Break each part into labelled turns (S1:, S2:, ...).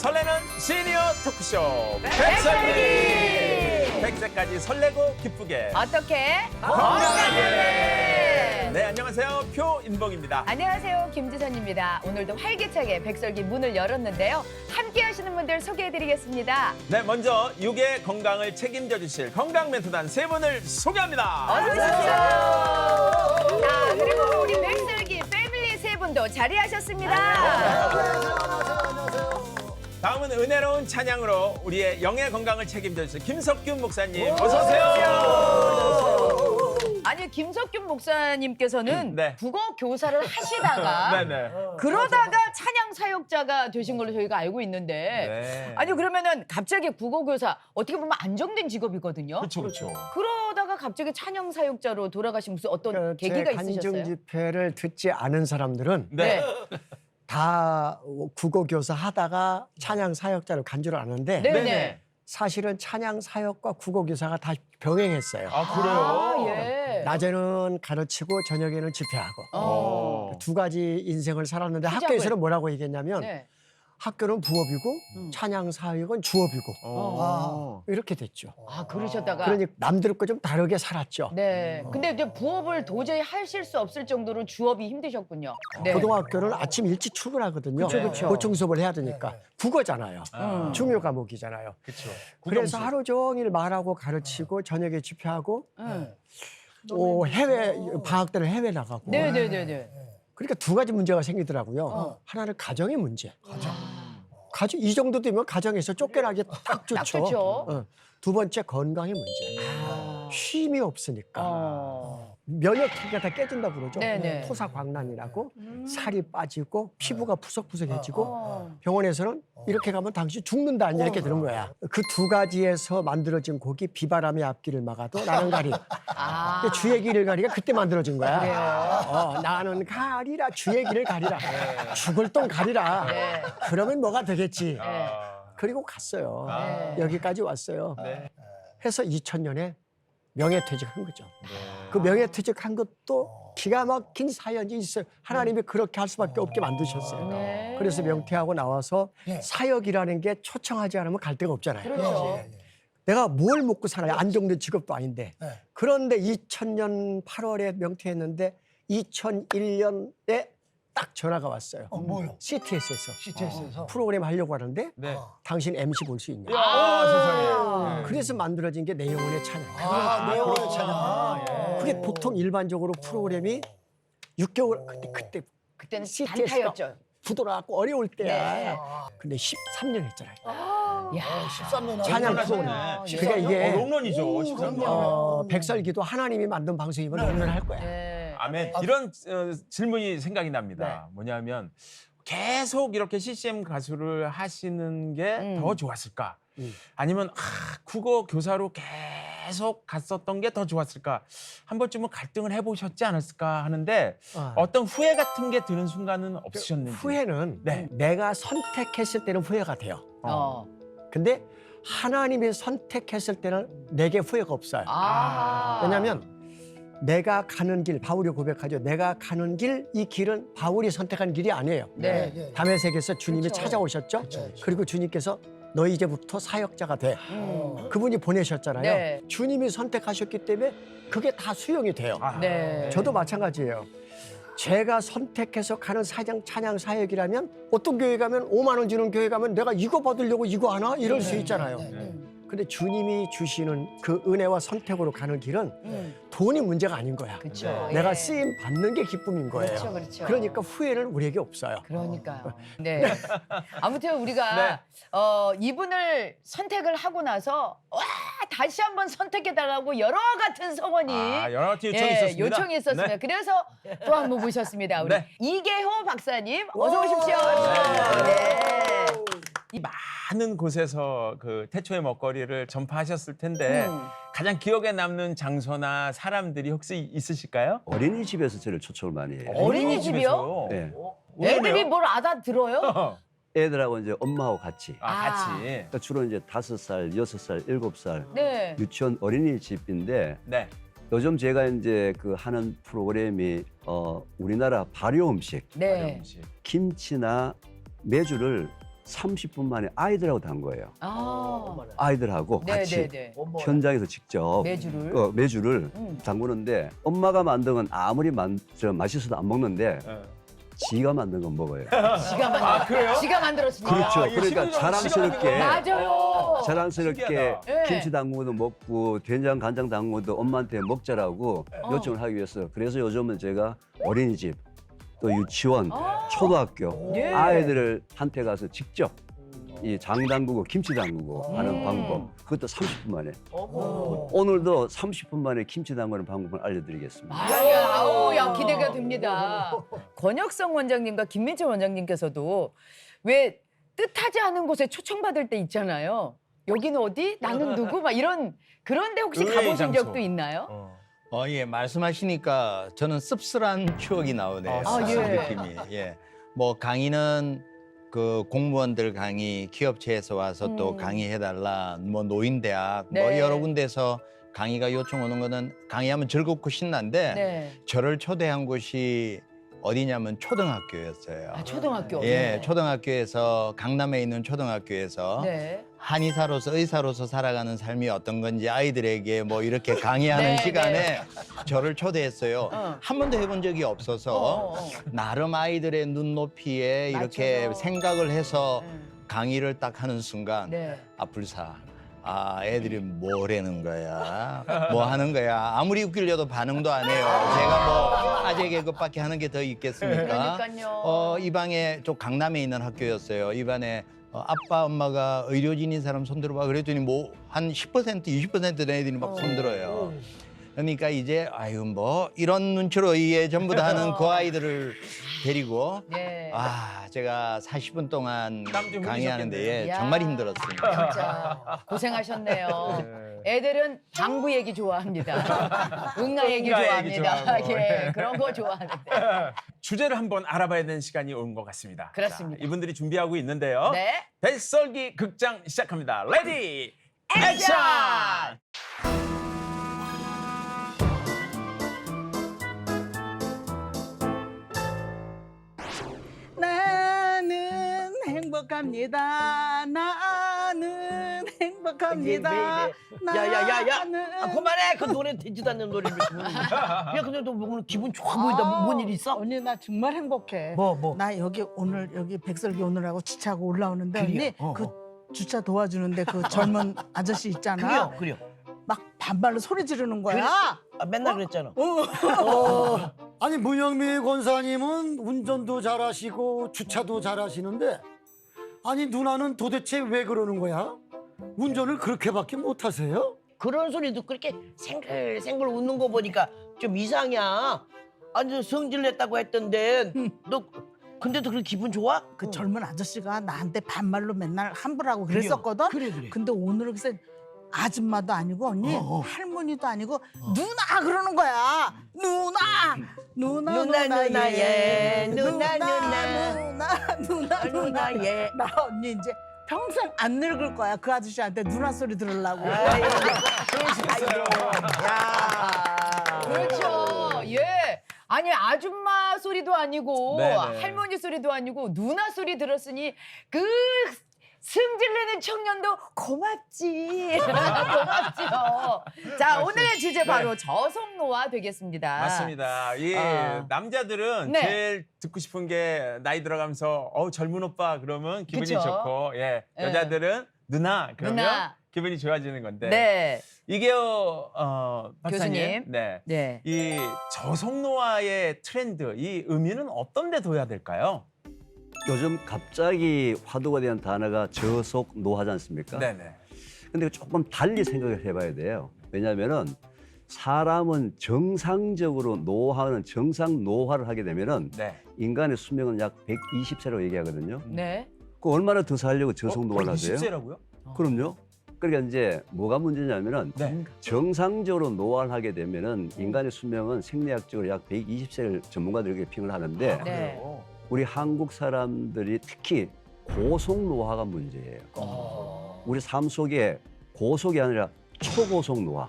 S1: 설레는 시니어 토크쇼 백설기 100세까지 설레고 기쁘게
S2: 어떻게?
S1: 건강하게. 네, 안녕하세요. 표인봉입니다.
S2: 안녕하세요. 김지선입니다. 오늘도 활기차게 백설기 문을 열었는데요. 함께 하시는 분들 소개해드리겠습니다.
S1: 네, 먼저 육의 건강을 책임져 주실 건강 멘토단 세 분을 소개합니다.
S2: 어서 오십시오. 자, 그리고 우리 백설기 패밀리 세 분도 자리하셨습니다.
S1: 다음은 은혜로운 찬양으로 우리의 영의 건강을 책임져 주실 김석균 목사님 어서 오세요.
S2: 아니, 김석균 목사님께서는
S1: 네.
S2: 국어 교사를 하시다가
S1: 네네.
S2: 그러다가 찬양 사역자가 되신 걸로 저희가 알고 있는데
S1: 네.
S2: 아니 그러면은 갑자기 국어 교사 어떻게 보면 안정된 직업이거든요.
S1: 그렇죠, 그렇죠.
S2: 그러다가 갑자기 찬양 사역자로 돌아가신 무슨 어떤 계기가
S3: 제 간증
S2: 있으셨어요?
S3: 집회를 듣지 않은 사람들은
S1: 네.
S3: 다 국어 교사 하다가 찬양 사역자를 간 줄 아는데
S2: 네네.
S3: 사실은 찬양 사역과 국어 교사가 다 병행했어요.
S1: 아, 그래요?
S2: 아, 예.
S3: 낮에는 가르치고 저녁에는 집회하고
S2: 어.
S3: 두 가지 인생을 살았는데
S2: 투잡을.
S3: 학교에서는 뭐라고 얘기했냐면
S2: 네.
S3: 학교는 부업이고 찬양 사역은 주업이고 이렇게 됐죠.
S2: 아, 그러셨다가
S3: 그러니 남들과 좀 다르게 살았죠.
S2: 네. 근데 이제 부업을 도저히 하실 수 없을 정도로 주업이 힘드셨군요. 네.
S3: 고등학교는 아침 일찍 출근하거든요.
S1: 그쵸, 그쵸.
S3: 보충 수업을 해야 되니까 국어잖아요. 중요 과목이잖아요.
S1: 그렇죠.
S3: 그래서 하루 종일 말하고 가르치고 저녁에 집회하고
S2: 응.
S3: 해외 방학 때는 해외 나가고.
S2: 네네네네.
S3: 그러니까 두 가지 문제가 생기더라고요. 하나는 가정의 문제. 가정 이 정도 되면 가정에서 쫓겨나기 딱 좋죠.
S2: 딱 좋죠.
S3: 두 번째 건강의 문제.
S2: 아.
S3: 쉼이 없으니까.
S2: 어.
S3: 면역체계가 다 깨진다고 그러죠.
S2: 네네.
S3: 토사광란이라고 살이 빠지고 피부가 푸석푸석해지고
S2: 어.
S3: 병원에서는 이렇게 가면 당신 죽는다 이렇게 되는 거야. 그 두 가지에서 만들어진 곡이 비바람의 앞길을 막아도 나는 가리.
S2: 아.
S3: 그 주의 길을 가리가 그때 만들어진 거야.
S2: 그래요?
S3: 나는 가리라 주의 길을 가리라. 죽을 돈 가리라.
S2: 네.
S3: 그러면 뭐가 되겠지.
S1: 아.
S3: 그리고 갔어요.
S1: 아.
S3: 여기까지 왔어요.
S1: 네.
S3: 해서 2000년에 명예퇴직한 거죠. 그 명예퇴직한 것도 기가 막힌 사연이 있어요. 하나님이 그렇게 할 수밖에 없게 만드셨어요.
S2: 네.
S3: 그래서 명퇴하고 나와서 사역이라는 게 초청하지 않으면 갈 데가 없잖아요.
S2: 그렇죠.
S3: 내가 뭘 먹고 살아요? 안정된 직업도 아닌데. 그런데 2000년 8월에 명퇴했는데 2001년에 딱 전화가 왔어요.
S4: 뭐요?
S3: CTS에서
S4: CTS에서
S3: 프로그램 하려고 하는데
S1: 네.
S3: 당신 MC 볼 수 있냐?
S1: 아, 세상에. 네.
S3: 그래서 만들어진 게 내 영혼의 찬양.
S4: 내 영혼의 찬양.
S3: 그게 보통 일반적으로 프로그램이 6개월 그때
S2: 그때는
S3: CTS 가
S2: 단타였죠.
S3: 부도나고 어려울 때야.
S2: 네.
S3: 근데 13년 했잖아요.
S2: 야.
S4: 13년
S3: 찬양
S1: 엄청나시네.
S2: 프로그램.
S3: 그러니까 이게
S1: 롱런이죠. 13년.
S3: 백설기도 하나님이 만든 방송이면 롱런할 거야.
S2: 네.
S1: 아멘. 이런 질문이 생각이 납니다. 뭐냐면 계속 이렇게 CCM 가수를 하시는 게 더 좋았을까? 아니면 국어 교사로 계속 갔었던 게 더 좋았을까? 한 번쯤은 갈등을 해보셨지 않았을까 하는데 어떤 후회 같은 게 드는 순간은 없으셨는지.
S3: 후회는
S1: 네.
S3: 내가 선택했을 때는 후회가 돼요.
S2: 어.
S3: 근데 하나님이 선택했을 때는 내게 후회가 없어요.
S2: 아.
S3: 왜냐하면 내가 가는 길, 바울이 고백하죠. 내가 가는 길, 이 길은 바울이 선택한 길이 아니에요.
S2: 네.
S3: 다메섹에서 주님이
S2: 그쵸.
S3: 찾아오셨죠.
S4: 그쵸.
S3: 그리고 주님께서 너 이제부터 사역자가 돼. 그분이 보내셨잖아요.
S2: 네.
S3: 주님이 선택하셨기 때문에 그게 다 수용이 돼요.
S2: 네.
S3: 저도 마찬가지예요. 제가 선택해서 가는 찬양 사역이라면 어떤 교회 가면 5만 원 주는 교회 가면 내가 이거 받으려고 이거 하나? 이럴 수 있잖아요. 근데 주님이 주시는 그 은혜와 선택으로 가는 길은 돈이 문제가 아닌 거야.
S2: 그렇죠.
S3: 내가
S2: 예.
S3: 쓰임 받는 게 기쁨인 거예요.
S2: 그렇죠, 그렇죠.
S3: 그러니까 후회는 우리에게 없어요.
S2: 그러니까요. 네. 아무튼 우리가
S1: 네.
S2: 이분을 선택을 하고 나서 와 다시 한번 선택해달라고 여러 같은 성원이
S1: 여러 가지 요청이 있었습니다.
S2: 요청이 있었습니다.
S1: 네.
S2: 그래서 또 한 분 모셨습니다. 우리
S1: 네.
S2: 이계호 박사님 어서 오십시오. 네.
S1: 이 많은 곳에서 그 태초의 먹거리를 전파하셨을 텐데 가장 기억에 남는 장소나 사람들이 혹시 있으실까요?
S5: 어린이집에서 저를 초청을 많이 해요.
S2: 어린이집이요?
S5: 네.
S2: 애들이 뭘 알아들어요?
S5: 애들하고 이제 엄마하고 같이.
S1: 같이.
S5: 그러니까 주로 이제 5살, 6살, 7살
S2: 네.
S5: 유치원 어린이집인데
S1: 네.
S5: 요즘 제가 이제 그 하는 프로그램이 우리나라 발효 음식,
S2: 네.
S1: 음식.
S5: 김치나 메주를 30분 만에 아이들하고 단 거예요.
S2: 아.
S5: 아이들하고 같이
S2: 네네네.
S5: 현장에서 직접
S2: 매주를.
S5: 매주를 담그는데 엄마가 만든 건 아무리 맛있어도 안 먹는데 지가 만든 건 먹어요.
S2: 지가 만들었으니까.
S5: 그렇죠.
S1: 이게
S5: 그러니까
S1: 심리적
S5: 자랑스럽게
S2: 맞아요.
S5: 자랑스럽게
S1: 신기하다.
S2: 네.
S5: 김치 담그도 먹고 된장 간장 담그도 엄마한테 먹자라고 요청을 하기 위해서 그래서 요즘은 제가 어린이집 또 유치원 초등학교
S2: 예.
S5: 아이들을 한테 가서 직접 이 장 담그고 김치 담그고 하는 방법 그것도 30분 만에 오늘도 30분 만에 김치 담그는 방법을 알려드리겠습니다.
S2: 야, 기대가 됩니다. 권혁성 원장님과 김민철 원장님께서도 왜 뜻하지 않은 곳에 초청받을 때 있잖아요. 여기는 어디? 나는 누구? 막 이런 그런데 혹시
S1: 의외의
S2: 가보신
S1: 장소.
S2: 적도 있나요?
S6: 예, 말씀하시니까 저는 씁쓸한 추억이 나오네요.
S2: 아, 예.
S6: 느낌이. 예. 뭐 강의는 그 공무원들 강의, 기업체에서 와서 또 강의해달라, 뭐 노인대학, 뭐
S2: 네.
S6: 여러 군데서 강의가 요청 오는 거는 강의하면 즐겁고 신난데
S2: 네.
S6: 저를 초대한 곳이 어디냐면 초등학교였어요.
S2: 아, 초등학교.
S6: 예,
S2: 네.
S6: 초등학교에서 강남에 있는 초등학교에서
S2: 네.
S6: 한의사로서 의사로서 살아가는 삶이 어떤 건지 아이들에게 뭐 이렇게 강의하는
S2: 네,
S6: 시간에 저를 초대했어요. 한 번도 해본 적이 없어서 나름 아이들의 눈높이에 이렇게
S2: 맞아요.
S6: 생각을 해서 강의를 딱 하는 순간
S2: 네.
S6: 아 불사. 아 애들이 뭐라는 거야 뭐 하는 거야 아무리 웃기려도 반응도 안 해요. 제가 뭐 아재 개그밖에 하는 게 더 있겠습니까?
S2: 그러니까요.
S6: 이 방에 좀 강남에 있는 학교였어요. 이 반에 아빠 엄마가 의료진인 사람 손들어봐 그랬더니 뭐 한 10% 20% 된 애들이 막 손들어요. 그러니까 이제 아유 뭐 이런 눈치로 이해 전부 다 하는 그 아이들을 데리고
S2: 네.
S6: 아 제가 40분 동안
S1: 땀좀
S6: 강의하는데
S1: 흘리셨겠네요.
S6: 예,
S2: 야.
S6: 정말 힘들었습니다.
S2: 진짜 고생하셨네요. 애들은 방구 얘기 좋아합니다. 응아 얘기
S1: 응아 얘기
S2: 좋아합니다.
S1: 좋아하고.
S2: 예, 그런 거 좋아하는데.
S1: 주제를 한번 알아봐야 되는 시간이 온 것 같습니다.
S2: 그렇습니다.
S1: 자, 이분들이 준비하고 있는데요.
S2: 네.
S1: 뱃설기 극장 시작합니다. 레디 액션!
S7: 나는 행복합니다. 나는 행복합니다.
S4: 야야야야!
S7: 나는-
S4: 그만해. 그 노래 되지도 않는 노래를 부르는 거야. 야 근데 너 오늘 기분 좋아 보인다. 뭔 일 있어?
S7: 언니 나 정말 행복해.
S4: 뭐?
S7: 나 여기 오늘 여기 백설기 오늘하고 주차하고 올라오는데
S4: 그래요?
S7: 언니
S4: 어,
S7: 그 주차 도와주는데 그 젊은 아저씨 있잖아.
S4: 그래요.
S7: 막 반말로 소리 지르는 거야.
S4: 아, 맨날 그랬잖아.
S8: 아니 문영미 권사님은 운전도 잘하시고 주차도 잘하시는데 아니 누나는 도대체 왜 그러는 거야? 운전을 그렇게밖에 못하세요?
S4: 그런 소리 듣고 그렇게 생글생글 웃는 거 보니까 좀 이상이야. 아니 성질 냈다고 했던데 너 근데도 그렇게 기분 좋아?
S7: 그 젊은 아저씨가 나한테 반말로 맨날 함부라고 그랬었거든.
S4: 그래.
S7: 근데 오늘은 글쎄 아줌마도 아니고 언니 할머니도 아니고 누나 그러는 거야. 누나
S4: 누나예.
S7: 누나 나 언니 이제 평생 안 늙을 거야. 그 아저씨한테 누나 소리 들으려고.
S2: 그렇죠. 예. 아니 아줌마 소리도 아니고
S1: 네네.
S2: 할머니 소리도 아니고 누나 소리 들었으니 그 승질내는 청년도 고맙지. 고맙지요. 자 오늘의 주제 바로 저속노화 되겠습니다.
S1: 맞습니다. 이
S2: 아.
S1: 남자들은
S2: 네.
S1: 제일 듣고 싶은 게 나이 들어가면서 젊은 오빠 그러면 기분이
S2: 그쵸?
S1: 좋고
S2: 네.
S1: 여자들은 누나 그러면
S2: 누나.
S1: 기분이 좋아지는 건데
S2: 네.
S1: 이게요 박사님
S2: 교수님.
S1: 네.
S2: 네.
S1: 이 저속노화의 트렌드 이 의미는 어떤 데 둬야 될까요?
S5: 요즘 갑자기 화두가 된 단어가 저속노화지 않습니까?
S1: 네네.
S5: 근데 조금 달리 생각을 해봐야 돼요. 왜냐하면은 사람은 정상적으로 노화는 정상 노화를 하게 되면은
S1: 네.
S5: 인간의 수명은 약 120세라고 얘기하거든요.
S2: 네.
S5: 그 얼마나 더 살려고 저속노화를 하세요?
S1: 20세라고요?
S5: 그럼요. 그러니까 이제 뭐가 문제냐면은
S1: 네.
S5: 정상적으로 노화를 하게 되면은 인간의 수명은 생리학적으로 약 120세를 전문가들에게 평을 하는데
S2: 네.
S5: 우리 한국 사람들이 특히 고속노화가 문제예요. 우리 삶 속에 고속이 아니라 초고속노화.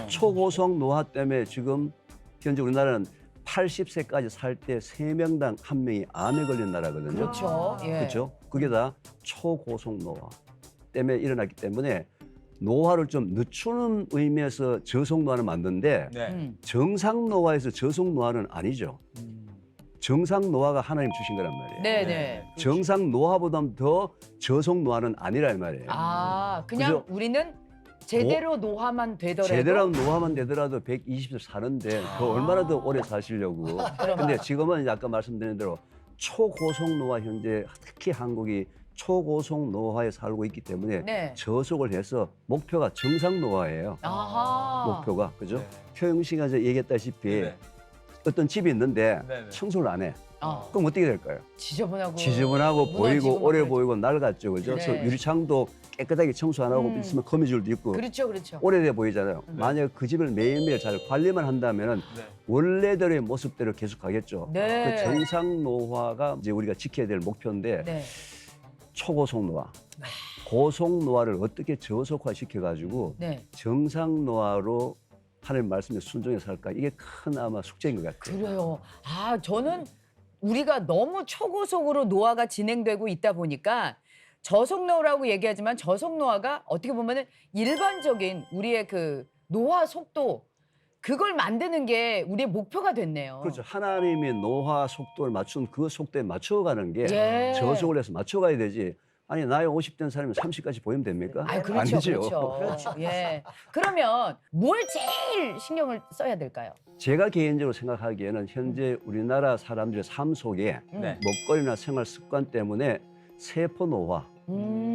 S5: 초고속노화 때문에 지금 현재 우리나라는 80세까지 살 때 3명당 1명이 암에 걸린 나라거든요.
S2: 그렇죠. 예.
S5: 그렇죠? 그게 다 초고속 노화 때문에 일어났기 때문에 노화를 좀 늦추는 의미에서 저속 노화는 맞는데
S1: 네.
S5: 정상 노화에서 저속 노화는 아니죠. 정상 노화가 하나님 주신 거란 말이에요.
S2: 네네.
S5: 정상 노화보다 더 저속 노화는 아니란 말이에요.
S2: 아, 그냥
S5: 그죠?
S2: 우리는 제대로 노화만 되더라도
S5: 제대로 노화만 되더라도 120세 사는데 더 얼마나 더 오래 사시려고. 근데 지금은 이제 아까 말씀드린 대로 초고속 노화 현재 특히 한국이 초고속 노화에 살고 있기 때문에
S2: 네.
S5: 저속을 해서 목표가 정상 노화예요.
S2: 아하.
S5: 목표가 그죠?
S1: 네.
S5: 효영 씨가 이제 얘기했다시피
S1: 네.
S5: 어떤 집이 있는데
S1: 네, 네.
S5: 청소를 안 해.
S2: 아,
S5: 그럼 어떻게 될까요?
S2: 지저분하고
S5: 지저분하고
S2: 무너지고
S5: 보이고
S2: 막
S5: 오래
S2: 그러죠.
S5: 보이고 낡았죠, 그죠?
S2: 네.
S5: 그래서 유리창도 깨끗하게 청소 안 하고
S2: 음.
S5: 있으면 거미줄도 있고
S2: 그렇죠, 그렇죠.
S5: 오래돼 보이잖아요.
S1: 네.
S5: 만약 그 집을 매일매일 잘 관리만 한다면은
S1: 네.
S5: 원래대로의 모습대로 계속 가겠죠.
S2: 네.
S5: 그 정상 노화가 이제 우리가 지켜야 될 목표인데
S2: 네.
S5: 초고속 노화, 고속 노화를 어떻게 저속화 시켜가지고
S2: 네.
S5: 정상 노화로 하나님 말씀에 순종해 살까 이게 큰 아마 숙제인 것 같아요.
S2: 그래요. 아, 저는 우리가 너무 초고속으로 노화가 진행되고 있다 보니까 저속 노화라고 얘기하지만 저속 노화가 어떻게 보면은 일반적인 우리의 그 노화 속도 그걸 만드는 게 우리의 목표가 됐네요.
S5: 그렇죠. 하나님의 노화 속도를 맞춘 그 속도에 맞춰가는 게
S2: 예.
S5: 저속을 해서 맞춰가야 되지. 아니 나이 50된 사람이 30까지 보이면 됩니까?
S2: 아, 그렇죠,
S5: 아니죠.
S2: 그렇죠. 예. 그러면 뭘 제일 신경을 써야 될까요?
S5: 제가 개인적으로 생각하기에는 현재 우리나라 사람들의 삶 속에
S1: 네.
S5: 먹거리나 생활 습관 때문에 세포 노화,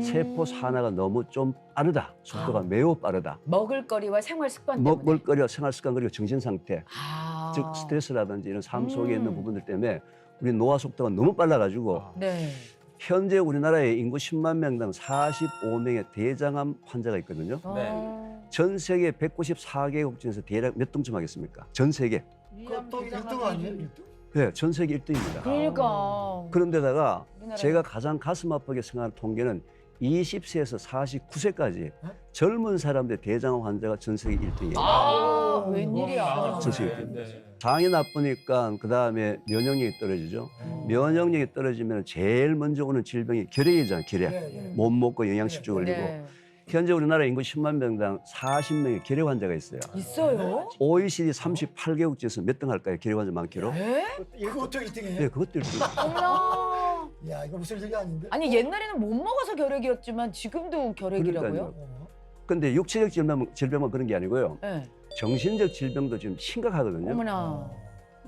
S5: 세포 산화가 너무 좀 빠르다. 속도가 매우 빠르다.
S2: 먹을거리와 생활 습관 때문에.
S5: 먹을거리와 생활 습관 그리고 정신 상태,
S2: 아.
S5: 즉 스트레스라든지 이런 삶 속에 있는 부분들 때문에 우리 노화 속도가 너무 빨라가지고
S2: 네.
S5: 현재 우리나라에 인구 10만 명당 45명의 대장암 환자가 있거든요.
S2: 어.
S5: 전 세계 194개국 중에서 대략 몇 등쯤 하겠습니까? 전 세계.
S8: 그또 1등 아니에요? 1등?
S5: 네, 전 세계 1등입니다.
S2: 그러니까.
S5: 그런데다가
S2: 우리나라에.
S5: 제가 가장 가슴 아프게 생각하는 통계는 20세에서 49세까지 젊은 사람들 대장암 환자가 전 세계 1등이에요.
S2: 아, 웬일이야.
S5: 전 세계
S1: 네.
S5: 1등.
S1: 네.
S5: 장이 나쁘니까 그 다음에 면역력이 떨어지죠. 면역력이 떨어지면 제일 먼저 오는 질병이 결핵이잖아요. 결핵. 못 먹고 영양실조 걸리고.
S2: 네.
S5: 현재 우리나라 인구 10만 명당 40명의 결핵 환자가 있어요.
S2: 있어요?
S5: OECD 38개국 중에서 몇 등 할까요? 결핵 환자 많기로?
S2: 에?
S8: 그것도 1등이에요?
S5: 네, 그것도 1등.
S2: 어머나.
S8: 야, 이거 무슨 일이 아닌데?
S2: 아니 옛날에는 못 먹어서 결핵이었지만 지금도 결핵이라고요?
S5: 그러니까요. 근데 육체적 질병만 그런 게 아니고요.
S2: 네.
S5: 정신적 질병도 지금 심각하거든요.
S2: 어머나.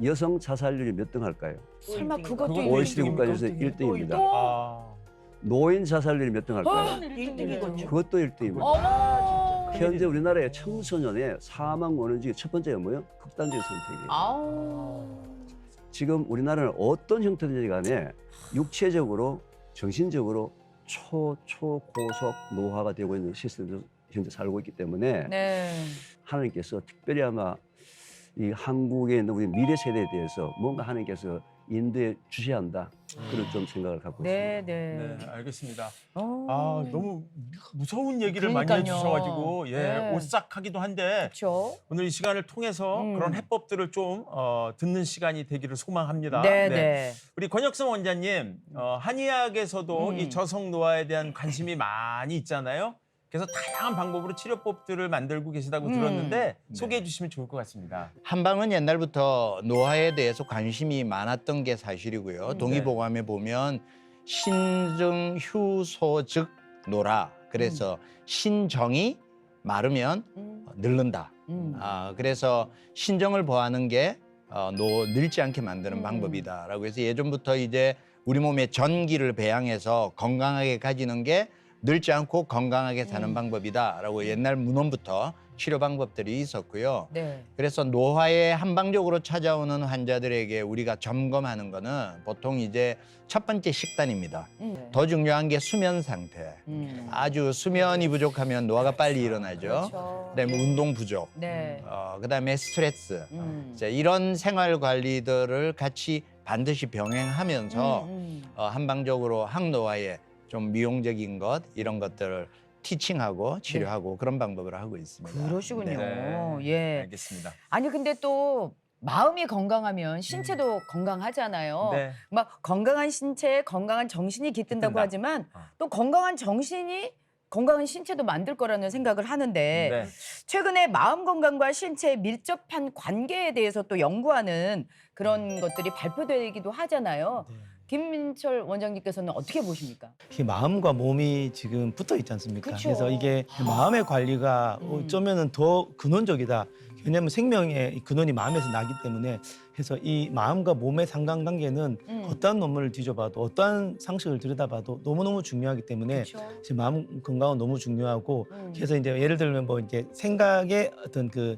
S5: 여성 자살률이 몇 등 할까요?
S2: 설마 그것도
S1: 그건
S5: OECD
S1: 일등입니까?
S5: 국가에서 1등입니다.
S2: 또?
S1: 아.
S5: 노인 자살률이 몇 등 할까요?
S4: 1등이겠죠.
S5: 그것도 1등입니다.
S2: 어머.
S5: 현재 우리나라의 청소년의 사망 원인 중에 첫 번째가 뭐예요? 극단적 선택이에요.
S2: 아우.
S5: 지금 우리나라는 어떤 형태든지 간에 육체적으로, 정신적으로 초고속 노화가 되고 있는 시스템에서 현재 살고 있기 때문에
S2: 네.
S5: 하나님께서 특별히 아마 이 한국에 있는 우리 미래 세대에 대해서 뭔가 하나님께서 인도해 주셔야 한다. 그런 좀 생각을 갖고
S2: 네,
S5: 있습니다.
S2: 네.
S1: 네, 알겠습니다.
S2: 어.
S1: 아, 너무 무서운 얘기를 많이
S2: 그러니까요.
S1: 해주셔가지고 예,
S2: 네.
S1: 오싹하기도 한데
S2: 그렇죠.
S1: 오늘 이 시간을 통해서 그런 해법들을 좀 듣는 시간이 되기를 소망합니다.
S2: 네, 네.
S1: 우리 권혁성 원장님, 한의학에서도 이 저속 노화에 대한 관심이 많이 있잖아요. 그래서 다양한 방법으로 치료법들을 만들고 계시다고 들었는데 소개해 주시면 좋을 것 같습니다.
S6: 한방은 옛날부터 노화에 대해서 관심이 많았던 게 사실이고요. 동의보감에 보면 신정휴소즉 노라. 그래서 신정이 마르면 늙는다. 그래서 신정을 보하는 게 늙지 않게 만드는 방법이다라고 해서 예전부터 이제 우리 몸에 전기를 배양해서 건강하게 가지는 게 늙지 않고 건강하게 사는 방법이다라고 옛날 문헌부터 치료 방법들이 있었고요.
S2: 네.
S6: 그래서 노화에 한방적으로 찾아오는 환자들에게 우리가 점검하는 거는 보통 이제 첫 번째 식단입니다. 더 중요한 게 수면 상태. 아주 수면이 부족하면 노화가 빨리 일어나죠.
S2: 그렇죠.
S6: 그다음에 운동 부족.
S2: 네.
S6: 그다음에 스트레스. 자, 이런 생활 관리들을 같이 반드시 병행하면서 한방적으로 항노화에 좀 미용적인 것 이런 것들을 티칭하고 치료하고 그런 방법을 하고 있습니다.
S2: 그러시군요.
S1: 네.
S2: 예.
S1: 알겠습니다.
S2: 아니 근데 또 마음이 건강하면 신체도 건강하잖아요.
S1: 네.
S2: 막 건강한 신체에 건강한 정신이 깃든다고
S1: 깃든다.
S2: 하지만 또 건강한 정신이 건강한 신체도 만들 거라는 생각을 하는데
S1: 네.
S2: 최근에 마음 건강과 신체의 밀접한 관계에 대해서 또 연구하는 그런 것들이 발표되기도 하잖아요. 김민철 원장님께서는 어떻게 보십니까?
S9: 이 마음과 몸이 지금 붙어 있지 않습니까?
S2: 그쵸.
S9: 그래서 이게 마음의 관리가 어쩌면은 더 근원적이다. 왜냐하면 생명의 이 근원이 마음에서 나기 때문에 해서 이 마음과 몸의 상관관계는 어떠한 논문을 뒤져봐도 어떠한 상식을 들여다봐도 너무너무 중요하기 때문에
S2: 그쵸.
S9: 지금 마음 건강은 너무 중요하고 그래서 이제 예를 들면 뭐 이제 생각의 어떤 그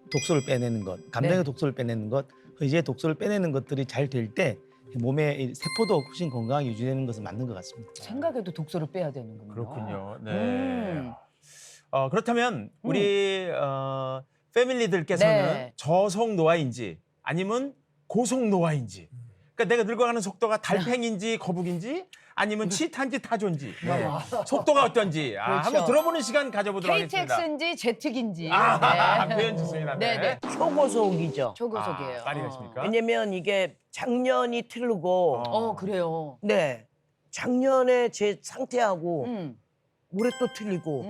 S9: 독소를 빼내는 것, 감정의
S2: 네.
S9: 독소를 빼내는 것, 의지의 독소를 빼내는 것들이 잘 될 때 몸의 이 세포도 훨씬 건강하게 유지되는 것은 맞는 것 같습니다.
S2: 생각에도 독소를 빼야 되는군요.
S1: 그렇군요. 네.
S2: 음.
S1: 그렇다면 우리 패밀리들께서는
S2: 네.
S1: 저속 노화인지 아니면 고속 노화인지, 그러니까 내가 늙어가는 속도가 달팽인지 거북인지 아니면 치타인지 타조인지 속도가 어떤지
S2: 그렇죠.
S1: 한번 들어보는 시간 가져보도록 하겠습니다.
S2: KTX인지 제트기인지.
S1: 표현 좋습니다.
S2: 네, 네.
S4: 초고속이죠.
S2: 초고속이에요.
S1: 빨리 가십니까?
S4: 왜냐면 이게 작년이 틀리고
S2: 그래요.
S4: 네 작년에 제 상태하고
S2: 음.
S4: 올해 또 틀리고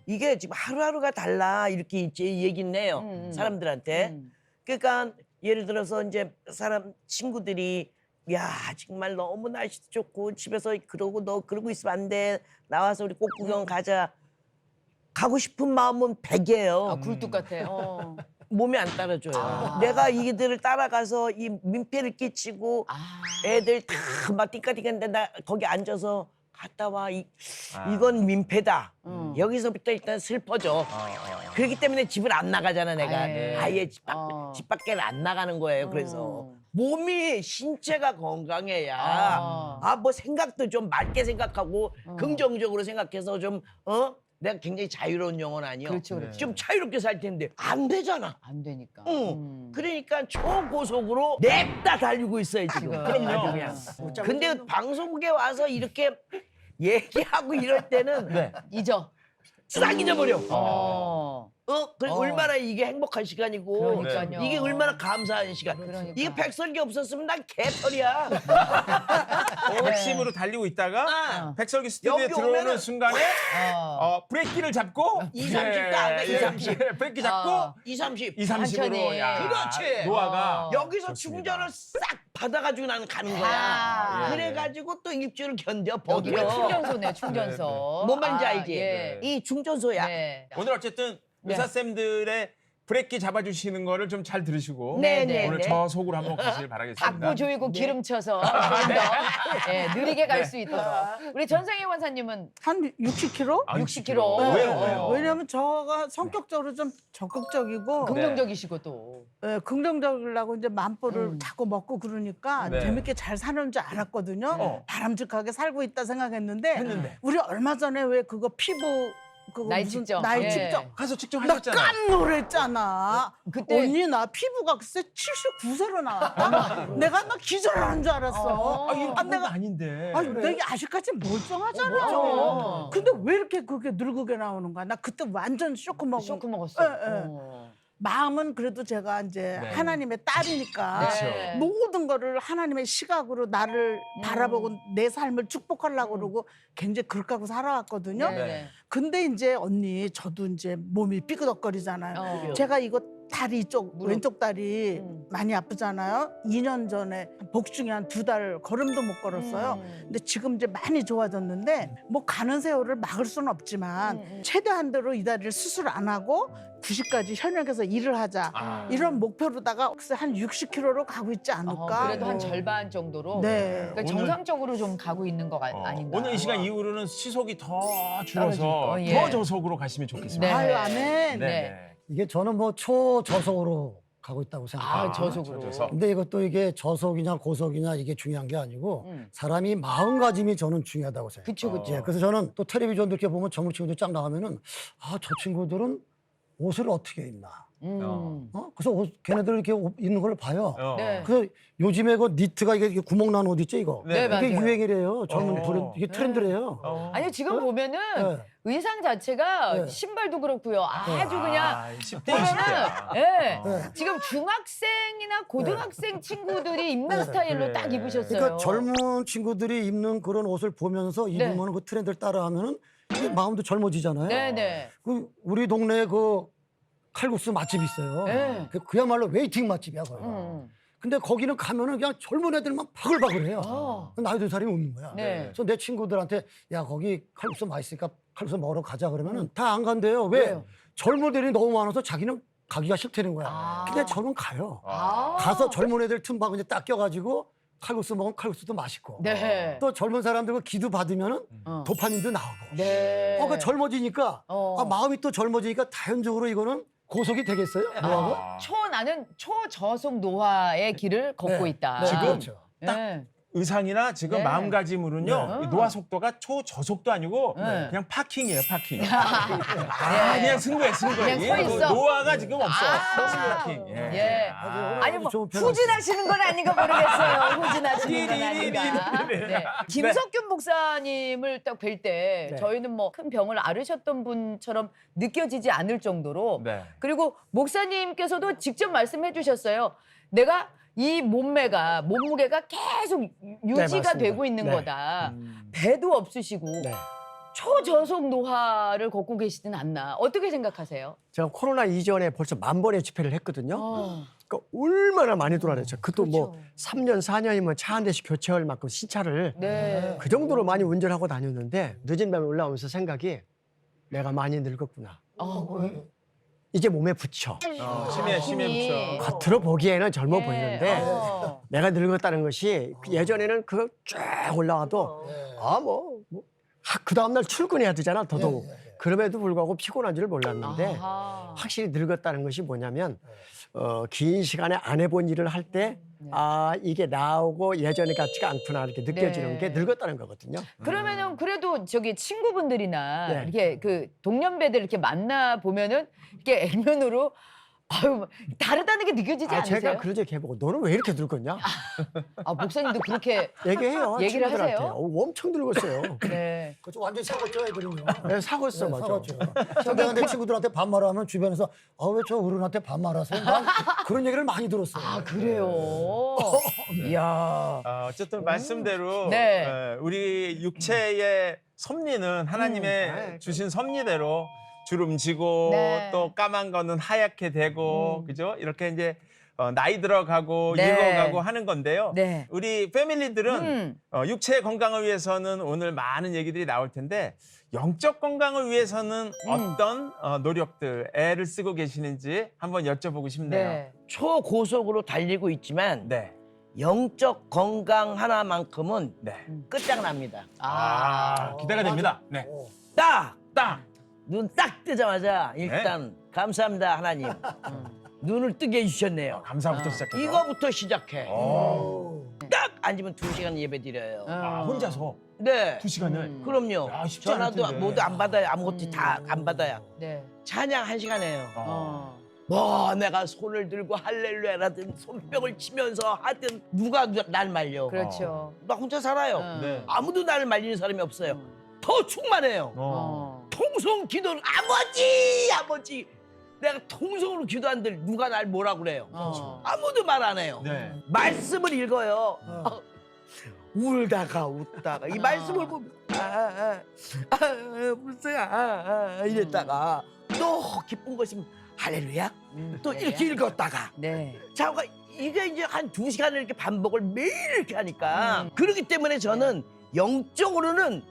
S4: 이게 지금 하루하루가 달라 이렇게 이제 얘기는 해요 사람들한테. 그러니까 예를 들어서 이제 사람 친구들이 야 정말 너무 날씨도 좋고 집에서 그러고 너 그러고 있으면 안 돼. 나와서 우리 꽃구경 가자. 가고 싶은 마음은 100이에요.
S2: 아, 굴뚝 같아.
S4: 몸이 안 따라줘요. 내가 이들을 따라가서 이 민폐를 끼치고 애들 다 막 띠까띠까인데 나 거기 앉아서 갔다 와. 이건 민폐다. 여기서부터 일단 슬퍼져. 그렇기 때문에 집을 안 나가잖아 내가. 아예 집 밖에 안 나가는 거예요. 그래서 몸이 신체가 건강해야 뭐 생각도 좀 맑게 생각하고 긍정적으로 생각해서 좀 내가 굉장히 자유로운 영혼 아니요.
S2: 그렇죠, 그렇죠.
S4: 좀 자유롭게 살 텐데 안 되잖아.
S2: 안 되니까.
S4: 그러니까 초고속으로 냅다 달리고 있어요 지금.
S2: 지금.
S4: 아주 그냥. 근데 방송국에 와서 이렇게 얘기하고 이럴 때는
S2: 잊어.
S4: 싹 잊어버려. 그래
S2: 어.
S4: 얼마나 이게 행복한 시간이고
S2: 그러니까요.
S4: 이게 얼마나 감사한 시간.
S2: 그러니까.
S4: 이게 백설기 없었으면 난 개털이야.
S1: 핵심으로 달리고 있다가 백설기 스튜디오에
S4: 여기
S1: 들어오는
S4: 오면은
S1: 순간에 브레이크를 잡고
S4: 230 도 안 돼, 230.
S1: 브레이크 잡고
S4: 230.
S1: 230으로
S2: 천천히.
S4: 그렇지.
S1: 노화가
S4: 여기서
S1: 좋습니다.
S4: 충전을 싹 받아가지고 나는 가는 거야. 그래가지고 또 일주를 견뎌 버텨.
S2: 여기가 충전소네, 충전소.
S4: 뭔 말인지 알지?
S2: 예.
S4: 이 충전소야.
S2: 네.
S1: 오늘 어쨌든 의사쌤들의 브레이크 잡아주시는 거를 좀 잘 들으시고
S2: 네, 네,
S1: 오늘
S4: 네.
S1: 저속으로 한번 가시길 바라겠습니다.
S2: 닭부 조이고 기름 쳐서 좀 더 느리게 갈 수 있도록. 우리 전상희 원사님은
S7: 한 60kg?
S2: 60kg.
S1: 왜요?
S7: 왜냐면 저가 성격적으로 좀 적극적이고
S2: 긍정적이시고 또.
S7: 긍정적이려고 이제 만보를 자꾸 먹고 그러니까
S1: 네.
S7: 재밌게 잘 사는 줄 알았거든요. 바람직하게 살고 있다 생각했는데 우리 얼마 전에 왜 그거 피부 그거
S2: 나이
S7: 무슨
S2: 측정.
S7: 나이
S2: 예.
S7: 측정
S1: 가서
S7: 나
S1: 측정하셨잖아요.
S7: 깜놀했잖아.
S2: 그때-
S7: 언니 나 피부가 글쎄 79세로 나왔다. 내가 막 기절하는 줄 알았어.
S1: 이거
S7: 내가
S1: 아닌데.
S7: 내가 아직까지 멀쩡하잖아.
S2: 멀쩡해요.
S7: 근데 왜 이렇게 그렇게 늙게 나오는 거야? 나 그때 완전 쇼크 먹은.
S2: 쇼크 먹었어.
S7: 예, 예. 마음은 그래도 제가 이제
S1: 네.
S7: 하나님의 딸이니까
S1: 그렇죠.
S2: 네.
S7: 모든 거를 하나님의 시각으로 나를 바라보고 내 삶을 축복하려고 그러고 굉장히 그렇게 하고 살아왔거든요.
S2: 네.
S7: 근데 이제 언니 저도 이제 몸이 삐그덕거리잖아요.
S2: 어.
S7: 제가 이거 다리 이쪽
S2: 무릎.
S7: 왼쪽 다리 많이 아프잖아요. 2년 전에 복중에 한 2달 걸음도 못 걸었어요. 근데 지금 이제 많이 좋아졌는데 뭐 가는 세월을 막을 수는 없지만 최대한대로 이 다리를 수술 안 하고 90까지 현역에서 일을 하자 이런 목표로다가 한 60kg로 가고 있지 않을까.
S2: 그래도 한 절반 정도로.
S7: 네.
S2: 그러니까 정상적으로 좀 가고 있는 거 아닌가.
S1: 오늘 이 시간 이후로는 시속이 더
S2: 떨어질
S1: 줄어서
S2: 거, 예.
S1: 더 저속으로 가시면 좋겠습니다.
S2: 네.
S7: 아유 아멘.
S2: 네.
S8: 이게 저는 뭐 초저속으로 가고 있다고 생각해요.
S2: 저속으로.
S1: 저속.
S8: 근데 이것도 이게 저속이냐 고속이냐 이게 중요한 게 아니고 사람이 마음가짐이 저는 중요하다고 생각해요.
S2: 그쵸, 그쵸.
S8: 예, 그래서 저는 또 텔레비전 이렇게 보면 젊은 친구들 쫙 나가면은 저 친구들은 옷을 어떻게 입나 그래서 걔네들 이렇게 옷 입는 걸 봐요.
S2: 네.
S8: 그래서 요즘에 그 니트가 이게 구멍 난 옷 있죠 이거.
S1: 네,
S8: 이게
S2: 맞아요.
S8: 유행이래요. 젊은 브랜드 이게 트렌드래요.
S2: 아니 지금 보면은
S8: 네.
S2: 의상 자체가
S8: 네.
S2: 신발도 그렇고요. 아주 그냥
S1: 10대,
S2: 보면은
S1: 20대야.
S2: 예.
S8: 네.
S2: 지금 중학생이나 고등학생 친구들이 입는 스타일로
S1: 그래.
S2: 딱 입으셨어요.
S8: 그러니까 젊은 친구들이 입는 그런 옷을 보면서 입으면 그 트렌드를 따라하면은 이게 마음도 젊어지잖아요.
S2: 네네.
S8: 그 우리 동네에 그 칼국수 맛집이 있어요.
S2: 네.
S8: 그야말로 웨이팅 맛집이야 거기. 근데 거기는 가면은 그냥 젊은 애들만 바글바글해요. 나이 든 사람이 없는 거야.
S2: 네.
S8: 그래서 내 친구들한테 야 거기 칼국수 맛있으니까 칼국수 먹으러 가자 그러면은 다 안 간대요. 왜?
S2: 왜요?
S8: 젊은 애들이 너무 많아서 자기는 가기가 싫다는 거야.
S2: 아.
S8: 근데 저는 가요.
S2: 아.
S8: 가서 젊은 애들 틈바구 이제 딱 껴가지고 칼국수 먹으면 칼국수도 맛있고.
S2: 네.
S8: 또 젊은 사람들과 기도 받으면은
S2: 어.
S8: 도파민도 나오고.
S2: 네.
S8: 그러니까 젊어지니까
S2: 어.
S8: 마음이 또 젊어지니까 자연적으로 이거는 고속이 되겠어요? 뭐하고?
S2: 나는 초저속 노화의 길을 걷고
S8: 네.
S2: 있다.
S8: 네,
S1: 지금
S8: 그렇죠.
S2: 네.
S1: 의상이나 지금
S2: 네.
S1: 마음가짐으로는요
S2: 네.
S1: 노화 속도가 초저속도 아니고
S2: 네.
S1: 그냥 파킹이에요 파킹.
S2: 네.
S1: 그냥 승부해 승부해.
S2: 그냥 서 있어.
S1: 노화가 지금 없어.
S2: 아.
S1: 파킹.
S2: 예. 아니 뭐
S8: 좋은 표현.
S2: 후진하시는 건 아닌가 모르겠어요. 후진하시는 건 아닌가.
S1: 띠리리리리리.
S2: 네. 김석균 목사님을 딱 뵐 때
S3: 네.
S2: 저희는 뭐 큰 병을 앓으셨던 분처럼 느껴지지 않을 정도로
S1: 네.
S2: 그리고 목사님께서도 직접 말씀해 주셨어요. 내가 이 몸무게가 계속 유지가
S3: 맞습니다.
S2: 되고 있는
S3: 네.
S2: 거다. 배도 없으시고
S3: 네.
S2: 초저속 노화를 걷고 계시진 않나. 어떻게 생각하세요?
S3: 제가 코로나 이전에 벌써 10,000번의 집회를 했거든요.
S2: 어.
S3: 그러니까 얼마나 많이 돌아다녔죠. 그것도 뭐
S2: 그렇죠.
S3: 3년, 4년이면 차 한 대씩 교체할 만큼 신차를
S2: 네.
S3: 그 정도로 많이 운전하고 다녔는데 늦은 밤에 올라오면서 생각이 내가 많이 늙었구나. 이제 몸에 붙여.
S1: 심해
S2: 힘이.
S1: 붙여.
S3: 겉으로 보기에는 젊어
S2: 네.
S3: 보이는데
S2: 어.
S3: 내가 늙었다는 것이 예전에는 그거 쫙 올라와도 그 다음날 출근해야 되잖아 더더욱. 그럼에도 불구하고 피곤한 줄 몰랐는데
S2: 아하.
S3: 확실히 늙었다는 것이 뭐냐면 긴 시간에 안 해본 일을 할 때 이게 나오고 예전에 같지가 않구나 이렇게 느껴지는
S2: 네.
S3: 게 늙었다는 거거든요.
S2: 그러면은 그래도 저기 친구분들이나
S3: 네.
S2: 이렇게 그 동년배들 이렇게 만나 보면은 이렇게 액면으로 아유 다르다는 게 느껴지지 않으세요?
S3: 제가 그런 얘기 해보고 너는 왜 이렇게 늙었냐?
S2: 목사님도 그렇게
S3: 얘기해요.
S2: 얘기를
S3: 친구들한테.
S2: 하세요?
S3: 엄청 늙었어요.
S2: 네.
S8: 그렇죠. 완전 사갔죠 애들은요.
S3: 네, 사고있어 맞아.
S8: 사갔죠. 내가 내 친구들한테 반말하면 주변에서 왜 저 어른한테 반말하세요? 난 그런 얘기를 많이 들었어요.
S2: 아 그래요.
S4: 이야.
S1: 어쨌든 말씀대로
S2: 네.
S1: 우리 육체의 섭리는 하나님의 주신 섭리대로 주름지고
S2: 네.
S1: 또 까만 거는 하얗게 되고 그죠? 이렇게 이제 나이 들어가고
S2: 네.
S1: 늙어가고 하는 건데요.
S2: 네.
S1: 우리 패밀리들은 육체의 건강을 위해서는 오늘 많은 얘기들이 나올 텐데 영적 건강을 위해서는 어떤 노력들, 애를 쓰고 계시는지 한번 여쭤보고 싶네요.
S2: 네.
S4: 초고속으로 달리고 있지만
S1: 네.
S4: 영적 건강 하나만큼은
S1: 네.
S4: 끝장납니다.
S1: 기대가 됩니다. 네.
S4: 딱!
S1: 딱!
S4: 눈 딱 뜨자마자 일단 감사합니다 하나님. 눈을 뜨게 해주셨네요.
S1: 감사부터 시작해서.
S4: 이거부터 시작해.
S1: 어.
S4: 딱 앉으면 2시간 예배 드려요.
S1: 혼자서
S4: 네.
S1: 2시간을.
S4: 그럼요.
S1: 야, 쉽지 않을
S4: 전화도
S1: 텐데.
S4: 모두 안 받아요. 아무것도 다 안 받아요.
S2: 네.
S4: 찬양 1시간 해요.
S2: 어.
S4: 뭐 내가 손을 들고 할렐루야라든 손뼉을 치면서 하든 누가 날 말려.
S2: 그렇죠.
S4: 나 혼자 살아요.
S1: 네.
S4: 아무도 나를 말리는 사람이 없어요. 더 충만해요.
S2: 어.
S4: 통성 기도를 아버지 내가 통성으로 기도한들 누가 날 뭐라 그래요. 아무도 말 안 해요.
S1: 네.
S4: 말씀을 읽어요. 울다가 웃다가 이 말씀을 보면 불쌍아 이랬다가 또 기쁜 것이면 할렐루야 또 이렇게 읽었다가
S2: 네.
S4: 자 이게 이제 한 2시간을 이렇게 반복을 매일 이렇게 하니까 그렇기 때문에 저는 영적으로는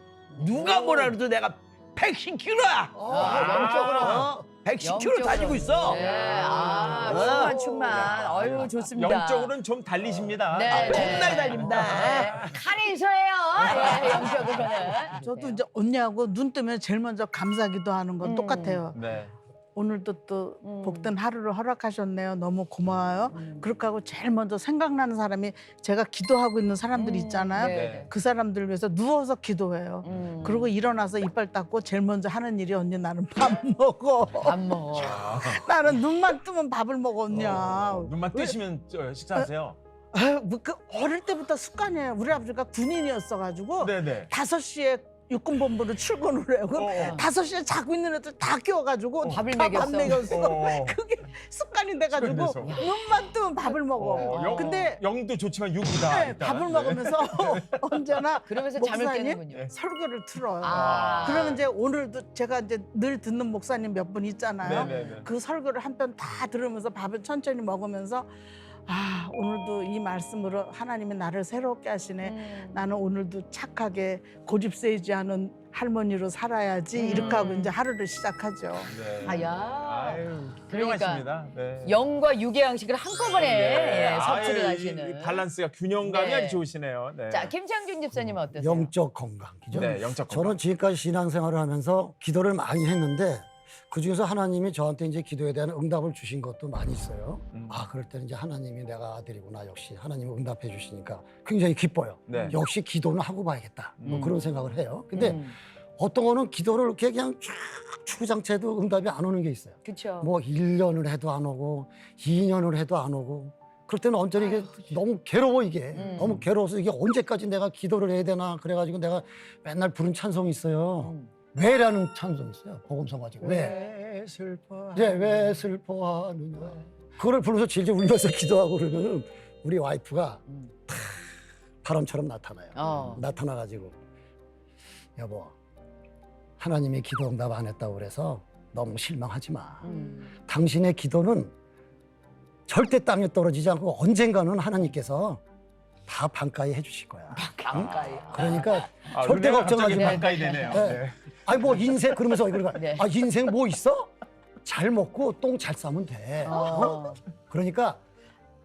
S4: 누가 뭐라 그래도 내가 110kg야.
S2: 영적으로.
S4: 110kg 다니고 있어.
S2: 네. 충만. 어유 좋습니다.
S1: 영적으로는 좀 달리십니다.
S2: 네.
S4: 겁나게 달립니다.
S2: 칼이 있어요. 영적으로는.
S7: 저도 이제 언니하고 눈 뜨면 제일 먼저 감사기도 하는 건 똑같아요.
S1: 네.
S7: 오늘도 또
S2: 음.
S7: 복된 하루를 허락하셨네요. 너무 고마워요. 그렇게 하고 제일 먼저 생각나는 사람이 제가 기도하고 있는 사람들 있잖아요.
S2: 네.
S7: 그 사람들 위해서 누워서 기도해요. 그리고 일어나서 이빨 닦고 제일 먼저 하는 일이 언니 나는 밥 먹어.
S2: 밥 먹어.
S7: 나는 눈만 뜨면 밥을 먹어 언니야.
S1: 눈만 뜨시면 식사하세요.
S7: 아유, 그 어릴 때부터 습관이에요. 우리 아버지가 군인이었어가지고
S1: 네네.
S7: 5시에 육군본부로 출근을 해요. 그럼 5시에 자고 있는 애들 다 깨워가지고
S2: 밥을
S7: 다
S2: 먹였어.
S7: 밥 먹였어.
S1: 어.
S7: 그게 습관이 돼가지고
S1: 습관이
S7: 눈만 뜨면 밥을 먹어. 근데
S1: 영도 좋지만 육이다.
S7: 네,
S1: 일단.
S7: 밥을 먹으면서 언제나
S2: 그러면서 잠을
S7: 목사님
S2: 깨는군요.
S7: 설교를 틀어요.
S2: 아.
S7: 그러면 이제 오늘도 제가 이제 늘 듣는 목사님 몇 분 있잖아요.
S1: 네네네.
S7: 그 설교를 한 편 다 들으면서 밥을 천천히 먹으면서 아 오늘도 이 말씀으로 하나님이 나를 새롭게 하시네. 나는 오늘도 착하게 고집 세지 않은 할머니로 살아야지 이렇게 하고 이제 하루를 시작하죠.
S1: 네.
S2: 아야.
S1: 아유,
S2: 그러니까
S1: 훌륭하십니다. 네.
S2: 영과 육의 양식을 한꺼번에 예, 섭취를
S1: 아유,
S2: 하시는.
S1: 이 밸런스가 균형감이
S2: 네.
S1: 아주 좋으시네요. 네.
S2: 자, 김창준 집사님은 어떠세요?
S8: 영적 건강이죠.
S1: 네, 영적 건강.
S8: 저는 지금까지 신앙생활을 하면서 기도를 많이 했는데 그중에서 하나님이 저한테 이제 기도에 대한 응답을 주신 것도 많이 있어요. 아, 그럴 때는 이제 하나님이 내가 아들이구나. 역시 하나님이 응답해 주시니까 굉장히 기뻐요.
S1: 네.
S8: 역시 기도는 하고 봐야겠다. 뭐 그런 생각을 해요. 근데
S2: 음.
S8: 어떤 거는 기도를 이렇게 그냥 쫙 주구장창 해도 응답이 안 오는 게 있어요.
S2: 그렇죠.
S8: 뭐 1년을 해도 안 오고 2년을 해도 안 오고 그럴 때는 언제나 이게 너무 괴로워 이게. 너무 괴로워서 이게 언제까지 내가 기도를 해야 되나 그래가지고 내가 맨날 부른 찬송이 있어요. 왜라는 찬송이 있어요. 복음성 가지고. 왜 슬퍼? 네, 왜 슬퍼하느냐. 그거를 불러서 질질 울면서 기도하고 그러면은 우리 와이프가 탁 바람처럼 나타나요. 나타나가지고 여보 하나님의 기도 응답 안 했다고 그래서 너무 실망하지 마. 당신의 기도는 절대 땅에 떨어지지 않고 언젠가는 하나님께서 다 반가이 해주실 거야.
S2: 가까이.
S8: 그러니까
S1: 아,
S8: 절대
S1: 은혜가
S8: 걱정하지
S1: 갑자기
S8: 마.
S1: 가까이 되네요.
S8: 네.
S1: 네.
S8: 아니 뭐 인생 그러면서 그러니까
S2: 네.
S8: 아 인생 뭐 있어? 잘 먹고 똥 잘 싸면 돼. 어? 그러니까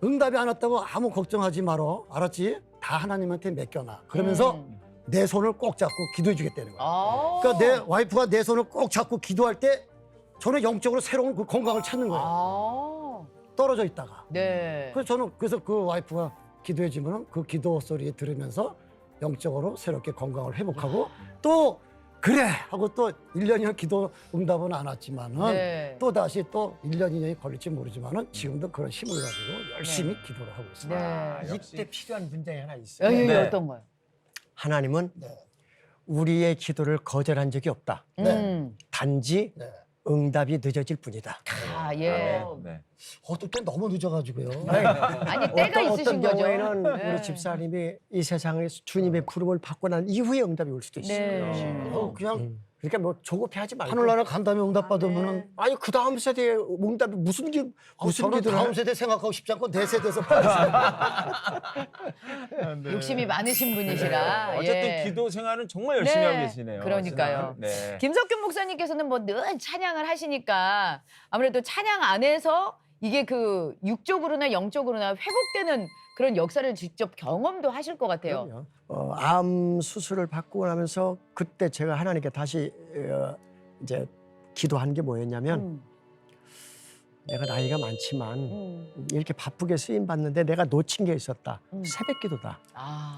S8: 응답이 안 왔다고 아무 걱정하지 말어. 알았지? 다 하나님한테 맡겨놔. 그러면서 내 손을 꼭 잡고 기도해 주겠다는 거야. 그러니까 내 와이프가 내 손을 꼭 잡고 기도할 때 저는 영적으로 새로운 그 건강을 찾는 거예요. 떨어져 있다가.
S2: 네.
S8: 그래서 저는 그래서 그 와이프가 기도해 주면은 그 기도 소리 들으면서 영적으로 새롭게 건강을 회복하고 또 그래 하고 또 1년, 2년 기도 응답은 안 왔지만은
S2: 네.
S8: 또 다시 또 1년, 2년이 걸릴지 모르지만은 지금도 그런 힘을 가지고 열심히 기도를 하고 있습니다.
S2: 네.
S3: 이때 필요한 문장이 하나 있어요.
S2: 여기
S1: 네.
S2: 어떤 거요?
S3: 하나님은 우리의 기도를 거절한 적이 없다. 단지
S8: 네.
S3: 응답이 늦어질 뿐이다.
S2: 아, 예.
S1: 네.
S8: 어떨 땐 너무 늦어가지고요.
S2: 아니, 때가 있으신
S3: 어떤
S2: 거죠.
S3: 경우에는
S2: 네.
S3: 우리 집사님이 이 세상에 주님의 부름을 받고 난 이후에 응답이 올 수도 있어요.
S2: 네.
S8: 그냥
S3: 그러니까 뭐 조급해하지 말고
S8: 하늘나라 간 다음에 응답 받으면은
S3: 아니 그 다음 세대에 응답이 무슨
S8: 저는
S3: 기도를
S8: 다음
S3: 해?
S8: 세대 생각하고 싶지 않고 내 세대에서 받았어요.
S1: 네.
S2: 욕심이 많으신 분이시라.
S1: 어쨌든
S2: 예.
S1: 기도 생활은 정말 열심히
S2: 네.
S1: 하고 계시네요.
S2: 그러니까요.
S1: 네.
S2: 김석균 목사님께서는 뭐 늘 찬양을 하시니까 아무래도 찬양 안에서 이게 그 육적으로나 영적으로나 회복되는 그런 역사를 직접 경험도 하실 것 같아요.
S3: 그럼요. 암 수술을 받고 나면서 그때 제가 하나님께 다시 이제 기도한 게 뭐였냐면 내가 나이가 많지만 이렇게 바쁘게 쓰임 받는데 내가 놓친 게 있었다. 새벽 기도다.
S2: 아.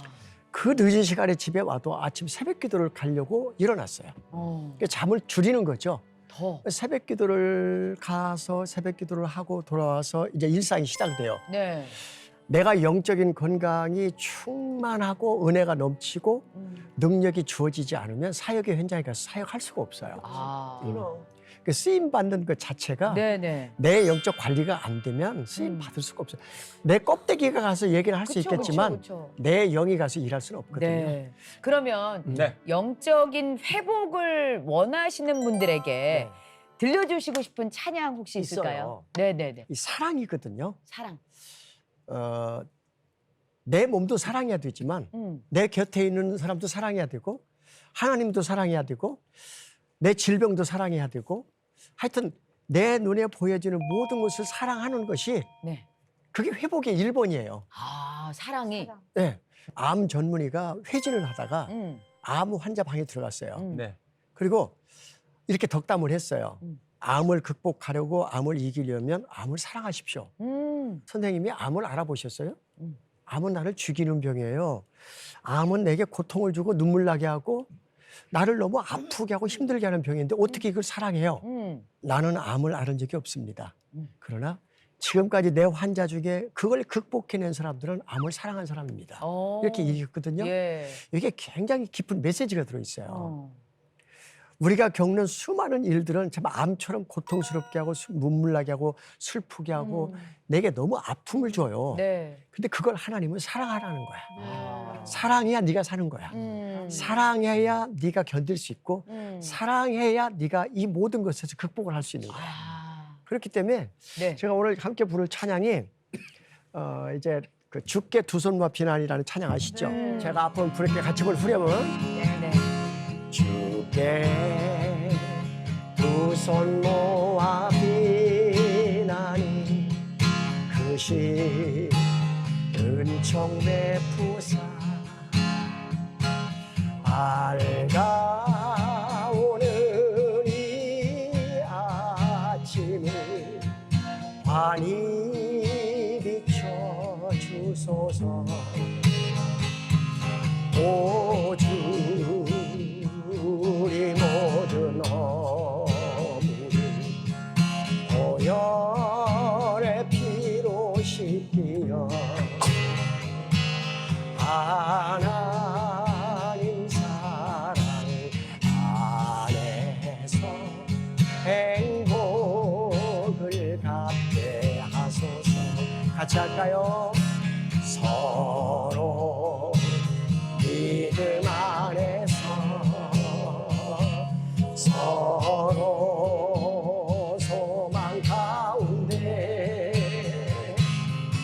S3: 그 늦은 시간에 집에 와도 아침 새벽 기도를 가려고 일어났어요. 그러니까 잠을 줄이는 거죠.
S2: 더.
S3: 새벽 기도를 가서 새벽 기도를 하고 돌아와서 이제 일상이 시작돼요.
S2: 네.
S3: 내가 영적인 건강이 충만하고 은혜가 넘치고 능력이 주어지지 않으면 사역의 현장에 가서 사역할 수가 없어요.
S2: 아.
S3: 그 쓰임 받는 것 자체가
S2: 네네.
S3: 내 영적 관리가 안 되면 쓰임 받을 수가 없어요. 내 껍데기가 가서 얘기를 할 수
S2: 그쵸,
S3: 있겠지만
S2: 그쵸, 그쵸.
S3: 내 영이 가서 일할 수는 없거든요.
S2: 네. 그러면
S1: 네.
S2: 영적인 회복을 원하시는 분들에게 들려주시고 싶은 찬양 혹시 있을까요?
S3: 있어요.
S2: 네네네.
S3: 이 사랑이거든요.
S2: 사랑.
S3: 내 몸도 사랑해야 되지만 내 곁에 있는 사람도 사랑해야 되고 하나님도 사랑해야 되고 내 질병도 사랑해야 되고 하여튼 내 눈에 보여지는 모든 것을 사랑하는 것이
S2: 네.
S3: 그게 회복의 1번이에요.
S2: 아, 사랑이.
S3: 네. 암 전문의가 회진을 하다가 암 환자 방에 들어갔어요.
S1: 네.
S3: 그리고 이렇게 덕담을 했어요. 암을 극복하려고 암을 이기려면 암을 사랑하십시오. 선생님이 암을 알아보셨어요? 암은 나를 죽이는 병이에요. 암은 내게 고통을 주고 눈물 나게 하고 나를 너무 아프게 하고 힘들게 하는 병인데 어떻게 이걸 사랑해요? 나는 암을 앓은 적이 없습니다. 그러나 지금까지 내 환자 중에 그걸 극복해낸 사람들은 암을 사랑한 사람입니다. 이렇게 얘기했거든요.
S2: 예.
S3: 이게 굉장히 깊은 메시지가 들어있어요. 우리가 겪는 수많은 일들은 참 암처럼 고통스럽게 하고 눈물 나게 하고 슬프게 하고 내게 너무 아픔을 줘요.
S2: 네.
S3: 근데 그걸 하나님은 사랑하라는 거야. 사랑해야 네가 사는 거야. 사랑해야 네가 견딜 수 있고 사랑해야 네가 이 모든 것에서 극복을 할 수 있는 거야. 그렇기 때문에
S2: 네.
S3: 제가 오늘 함께 부를 찬양이 이제 그 주께 두 손 모아 비난이라는 찬양 아시죠? 제가 앞으로 부를게 같이 부르면
S2: 네.
S3: 주께 두 손 모아 비나니 그시 은총 베푸사 밝아오는 이 아침을 환히 비춰 주소서 오주 우리 모든 어물을 보혈의 피로 씻기어 하나님 사랑 안에서 행복을 갖게 하소서. 같이 할까요? 서로 믿음 안에서 서로 소망 가운데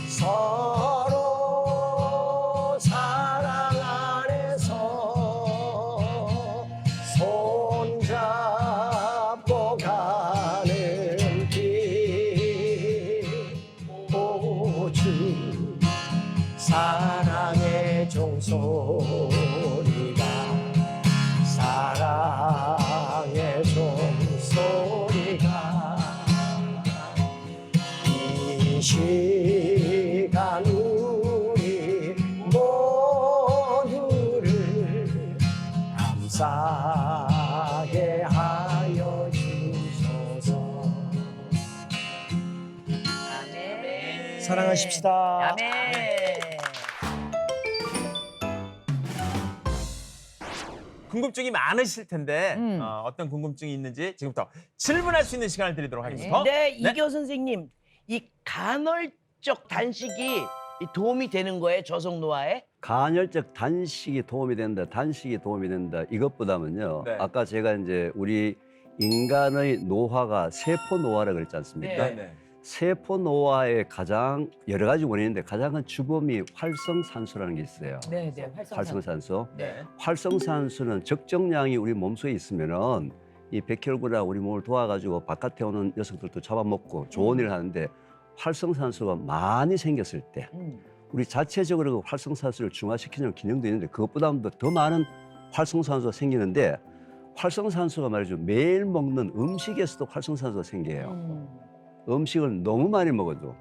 S3: 서로 사랑 안에서 손잡고 가는 길 오주 사랑의 종소리가 사랑의 종소리가 이 시간 우리 모두를 감사하게 하여 주소서. 사랑하십시다.
S2: 아멘.
S1: 궁금증이 많으실 텐데 어떤 궁금증이 있는지 지금부터 질문할 수 있는 시간을 드리도록 하겠습니다.
S4: 네, 이교 선생님, 이 간헐적 단식이 이 도움이 되는 거예요, 저속 노화에?
S5: 간헐적 단식이 도움이 된다, 단식이 도움이 된다. 이것보다는요.
S1: 네.
S5: 아까 제가 이제 우리 인간의 노화가 세포 노화라고 그랬지 않습니까?
S1: 네.
S5: 세포 노화의 가장 여러 가지 원인인데 가장 큰 주범이 활성산소라는 게 있어요.
S2: 네.
S5: 활성산소.
S1: 네.
S5: 활성산소는 적정량이 우리 몸속에 있으면은 이 백혈구나 우리 몸을 도와가지고 바깥에 오는 녀석들도 잡아먹고 좋은 일을 하는데 활성산소가 많이 생겼을 때 우리 자체적으로 그 활성산소를 중화시키는 기능도 있는데 그것보다도 더 많은 활성산소가 생기는데 활성산소가 말이죠. 매일 먹는 음식에서도 활성산소가 생겨요. 음식을 너무 많이 먹어도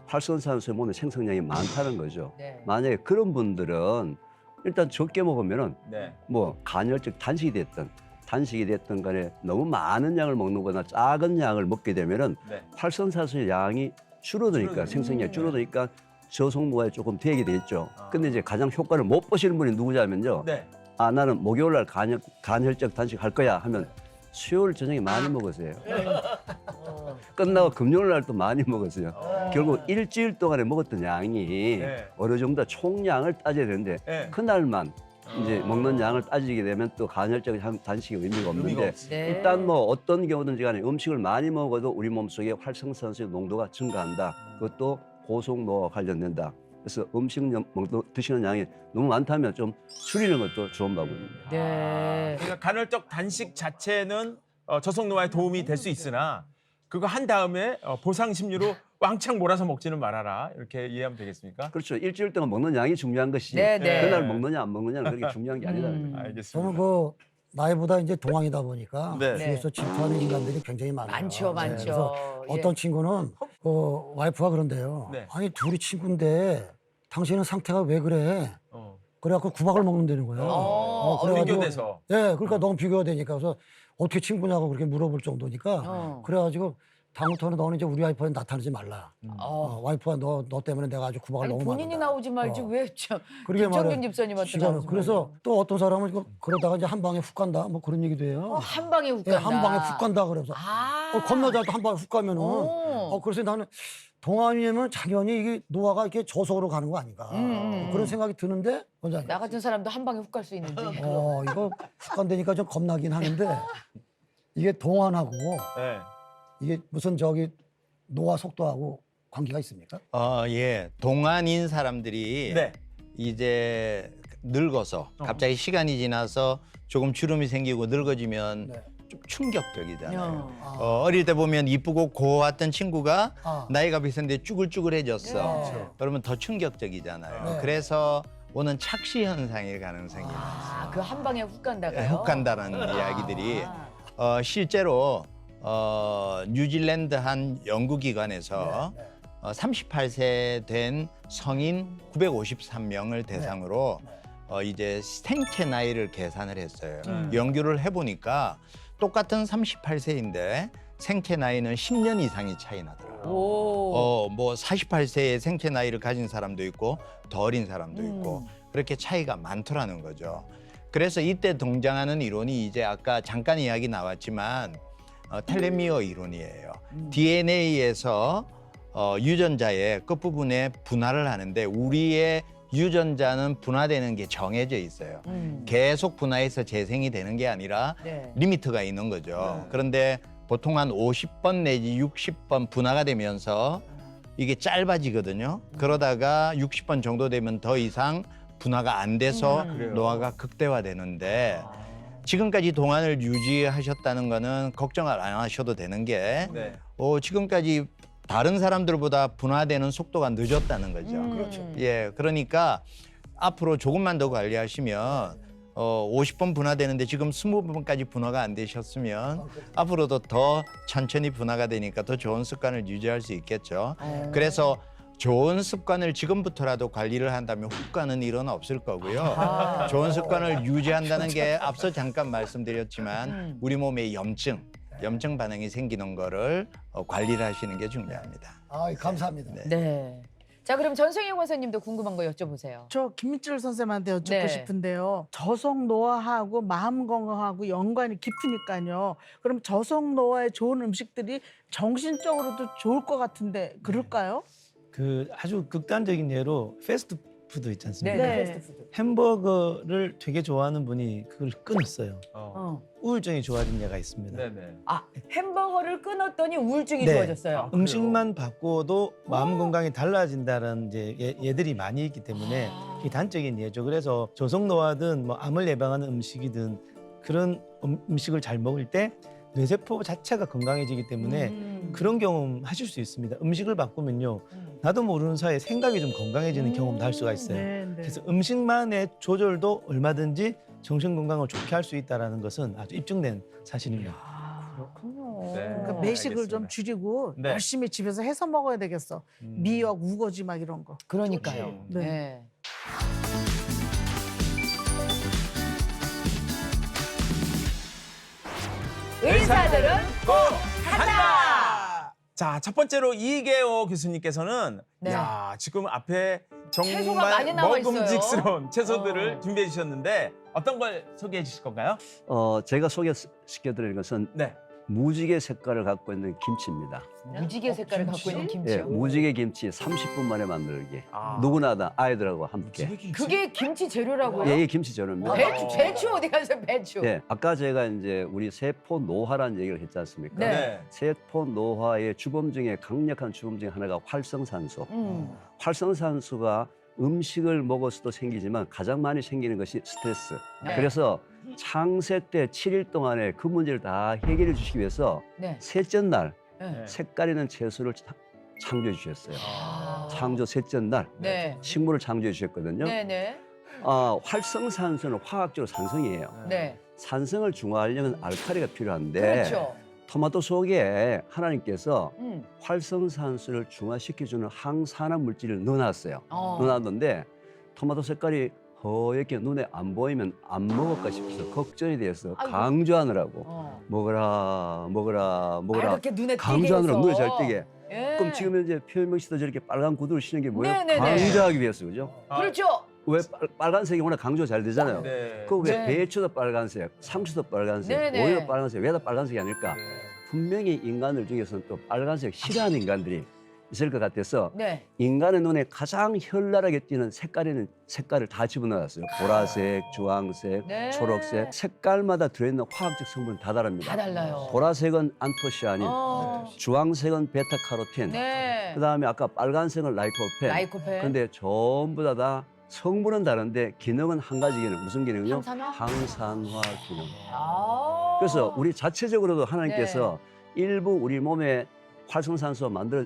S5: 활성산소의 몸의 생성량이 많다는 거죠.
S2: 네.
S5: 만약에 그런 분들은 일단 적게 먹으면은
S1: 네.
S5: 뭐 간헐적 단식이 됐든 간에 너무 많은 양을 먹는 거나 작은 양을 먹게 되면은
S1: 네.
S5: 활성산소의 양이 줄어드니까 생성량이 줄어드니까 저속노화에 조금 되게 되겠죠. 근데 이제 가장 효과를 못 보시는 분이 누구냐면요.
S1: 네.
S5: 아 나는 목요일 날 간헐적 단식 할 거야 하면 수요일 저녁에 많이 먹었어요. 끝나고 금요일 날 또 많이 먹었어요. 결국 일주일 동안에 먹었던 양이
S1: 네.
S5: 어느 정도 총량을 따져야 되는데
S1: 네.
S5: 그날만 이제 먹는 양을 따지게 되면 또 간헐적 단식의 의미가 없는데
S1: 없지.
S2: 네.
S5: 일단 뭐 어떤 경우든지 간에 음식을 많이 먹어도 우리 몸속에 활성산소의 농도가 증가한다. 그것도 고속노화와 관련된다. 그래서 음식 드시는 양이 너무 많다면 좀 줄이는 것도 좋은 방법입니다.
S2: 네.
S1: 그러니까 간헐적 단식 자체는 저속 노화에 도움이 될 수 있으나 그거 한 다음에 보상 심리로 왕창 몰아서 먹지는 말아라. 이렇게 이해하면 되겠습니까?
S5: 그렇죠. 일주일 동안 먹는 양이 중요한 것이
S2: 네, 네.
S5: 그날 먹느냐 안 먹느냐는 그렇게 중요한 게 아니라는 거예요.
S1: 알겠습니다.
S8: 저는 그 나이보다 이제 동안이다 보니까
S1: 네.
S8: 주위에서 질투하는 인간들이 굉장히 많아요.
S2: 많죠, 많죠.
S8: 그래서
S2: 예.
S8: 어떤 친구는 와이프가 그런데요.
S1: 네.
S8: 아니 둘이 친구인데 당신은 상태가 왜 그래? 그래갖고 구박을 먹는다는 거예요. 그래가지고
S1: 비교돼서.
S8: 예, 그러니까 너무 비교가 되니까 그래서 어떻게 친구냐고 그렇게 물어볼 정도니까 그래가지고 다음부터는 너는 이제 우리 와이프한테 나타나지 말라. 와이프가 너 때문에 내가 아주 구박을
S2: 아니
S8: 너무
S2: 본인이
S8: 받는다.
S2: 나오지 말지 왜 참.
S8: 그러게
S2: 김창균
S8: 말해.
S2: 집사님한테
S8: 시간을.
S2: 나오지
S8: 그래서
S2: 말라고.
S8: 또 어떤 사람은 그러다가 이제 한 방에 훅 간다. 뭐 그런 얘기도 해요.
S2: 한 방에 훅
S8: 예,
S2: 간다.
S8: 한 방에 훅 간다 그래서 겁나자도 한 방에 훅 가면은 그래서 나는 동안이면 당연히 이게 노화가 이렇게 저속으로 가는 거 아닌가 그런 생각이 드는데 원장님.
S2: 나 같은 사람도 한 방에 훅 갈 수 있는지.
S8: 이거 훅 간다니까 좀 겁나긴 하는데 이게 동안하고
S1: 네.
S8: 이게 무슨 노화 속도하고 관계가 있습니까?
S6: 예. 동안인 사람들이
S1: 네.
S6: 이제 늙어서 갑자기 시간이 지나서 조금 주름이 생기고 늙어지면
S8: 네.
S6: 좀 충격적이잖아요.
S2: 어.
S6: 어릴 때 보면 이쁘고 고왔던 친구가
S8: 아.
S6: 나이가 비슷한데 쭈글쭈글해졌어.
S8: 네.
S6: 그러면 더 충격적이잖아요.
S8: 네.
S6: 그래서 오는 착시 현상일 가능성이 많아요.
S2: 그 한 방에 훅 간다고요?
S6: 훅 간다는 이야기들이 실제로 뉴질랜드 한 연구기관에서 38세 된 성인 953명을 대상으로 이제 생체 나이를 계산을 했어요. 연구를 해보니까 똑같은 38세인데 생체 나이는 10년 이상이 차이 나더라고요. 뭐 48세의 생체 나이를 가진 사람도 있고 더 어린 사람도 있고 그렇게 차이가 많더라는 거죠. 그래서 이때 등장하는 이론이 이제 아까 잠깐 이야기 나왔지만 텔레미어 이론이에요. DNA에서 유전자의 끝부분에 분할을 하는데 우리의 유전자는 분화되는 게 정해져 있어요. 계속 분화해서 재생이 되는 게 아니라
S2: 네.
S6: 리미트가 있는 거죠. 그런데 보통 한 50번 내지 60번 분화가 되면서 이게 짧아지거든요. 그러다가 60번 정도 되면 더 이상 분화가 안 돼서 노화가 극대화되는데 지금까지 동안을 유지하셨다는 거는 걱정을 안 하셔도 되는 게
S1: 네.
S6: 지금까지 다른 사람들보다 분화되는 속도가 늦었다는 거죠.
S8: 그렇죠.
S6: 예, 그러니까 앞으로 조금만 더 관리하시면 50번 분화되는데 지금 20번까지 분화가 안 되셨으면 앞으로도 더 천천히 분화가 되니까 더 좋은 습관을 유지할 수 있겠죠. 그래서 좋은 습관을 지금부터라도 관리를 한다면 훅 가는 일은 없을 거고요. 좋은 습관을 유지한다는 게 앞서 잠깐 말씀드렸지만 우리 몸에 염증 반응이 생기는 거를 관리를 하시는 게 중요합니다.
S8: 감사합니다.
S2: 네. 자 그럼 전승희 권사님도 궁금한 거 여쭤보세요.
S7: 저 김민철 선생님한테 여쭙고
S2: 네.
S7: 싶은데요. 저속 노화하고 마음 건강하고 연관이 깊으니까요. 그럼 저속 노화에 좋은 음식들이 정신적으로도 좋을 것 같은데 그럴까요?
S9: 그 아주 극단적인 예로 패스트푸드 있지 않습니까?
S7: 네.
S2: 패스트푸드.
S9: 햄버거를 되게 좋아하는 분이 그걸 끊었어요.
S2: 어.
S9: 우울증이 좋아진 예가 있습니다.
S1: 네네.
S2: 햄버거를 끊었더니 우울증이
S9: 네.
S2: 좋아졌어요.
S9: 음식만 바꿔도 마음 건강이 달라진다는 이제 예들이 많이 있기 때문에 이게 단적인 예죠. 그래서 저속노화든 뭐 암을 예방하는 음식이든 그런 음식을 잘 먹을 때 뇌세포 자체가 건강해지기 때문에 그런 경험 하실 수 있습니다. 음식을 바꾸면요. 나도 모르는 사이에 생각이 좀 건강해지는 경험도 할 수가 있어요.
S7: 네, 네.
S9: 그래서 음식만의 조절도 얼마든지 정신 건강을 좋게 할 수 있다는 것은 아주 입증된 사실입니다.
S2: 그렇군요.
S1: 네.
S7: 그러니까 매식을
S1: 알겠습니다.
S7: 좀 줄이고
S1: 네.
S7: 열심히 집에서 해서 먹어야 되겠어. 미역, 우거지 막 이런 거.
S2: 그러니까요.
S7: 네.
S2: 네. 의사들은 꼭 한다.
S1: 자, 첫 번째로 이계호 교수님께서는
S2: 네.
S1: 야, 지금 앞에
S2: 채소가
S1: 정말
S2: 많이 나와 있어요.
S1: 먹음직스러운 채소들을
S2: 어.
S1: 준비해 주셨는데 어떤 걸 소개해 주실 건가요?
S5: 제가 소개시켜드리는 것은
S1: 네.
S5: 무지개 색깔을 갖고 있는 김치입니다.
S2: 무지개 색깔을 갖고 있는
S5: 예,
S2: 김치요.
S5: 무지개 김치 30분 만에 만들기.
S1: 아.
S5: 누구나 다 아이들하고 함께.
S2: 그게 김치 재료라고요?
S5: 예, 김치 재료입니다.
S2: 배추 어디 가서 배추?
S5: 예, 아까 제가 이제 우리 세포 노화라는 얘기를 했지 않습니까?
S2: 네.
S5: 세포 노화의 주범 중에 강력한 주범 중에 하나가 활성산소. 활성산소가 음식을 먹어서도 생기지만 가장 많이 생기는 것이 스트레스.
S2: 네.
S5: 그래서 창세 때 7일 동안에 그 문제를 다 해결해 주시기 위해서
S2: 네.
S5: 셋째 날
S2: 네.
S5: 색깔 있는 채소를 창조해 주셨어요.
S2: 아.
S5: 창조 셋째 날
S2: 네.
S5: 식물을 창조해 주셨거든요.
S2: 네네.
S5: 활성산소는 화학적으로 산성이에요.
S2: 네.
S5: 산성을 중화하려면 알칼리가 필요한데
S2: 그렇죠.
S5: 토마토 속에 하나님께서
S2: 음.
S5: 활성산소를 중화시켜주는 항산화 물질을 넣어놨어요.
S2: 어.
S5: 넣어놨는데 토마토 색깔이 허옇게 눈에 안 보이면 안 먹을까 싶어서 걱정이 돼서
S2: 아이고.
S5: 강조하느라고
S2: 어.
S5: 먹어라 먹어라 먹어라
S2: 이렇게 눈에 띄게
S5: 강조하느라고
S2: 해서.
S5: 눈에 잘 띄게.
S2: 예.
S5: 그럼 지금 현재 표현명 씨도 저렇게 빨간 구두를 신는 게 뭐예요?
S2: 네네네.
S5: 강조하기 위해서 그죠?
S2: 그렇죠.
S5: 왜 빨간색이 워낙 강조 잘 되잖아요.
S1: 네.
S5: 그 왜
S2: 네.
S5: 배추도 빨간색, 상추도 빨간색,
S2: 네네.
S5: 오이도 빨간색, 왜 다 빨간색이 아닐까? 분명히 인간들 중에서는 또 빨간색 싫어하는 인간들이 있을 것 같아서
S2: 네.
S5: 인간의 눈에 가장 현란하게 띄는 색깔을 다 집어넣었어요. 보라색, 주황색,
S2: 네.
S5: 초록색 색깔마다 들어있는 화학적 성분은 다 다릅니다.
S2: 다 달라요.
S5: 보라색은 안토시아닌,
S2: 어.
S5: 주황색은 베타카로틴,
S2: 네.
S5: 그다음에 아까 빨간색은 라이코펜.
S2: 라이코펜.
S5: 근데 전부 다 성분은 다른데 기능은 한 가지 기능. 무슨 기능이요?
S2: 항산화?
S5: 항산화 기능.
S2: 아.
S5: 그래서 우리 자체적으로도 하나님께서 일부 우리 몸에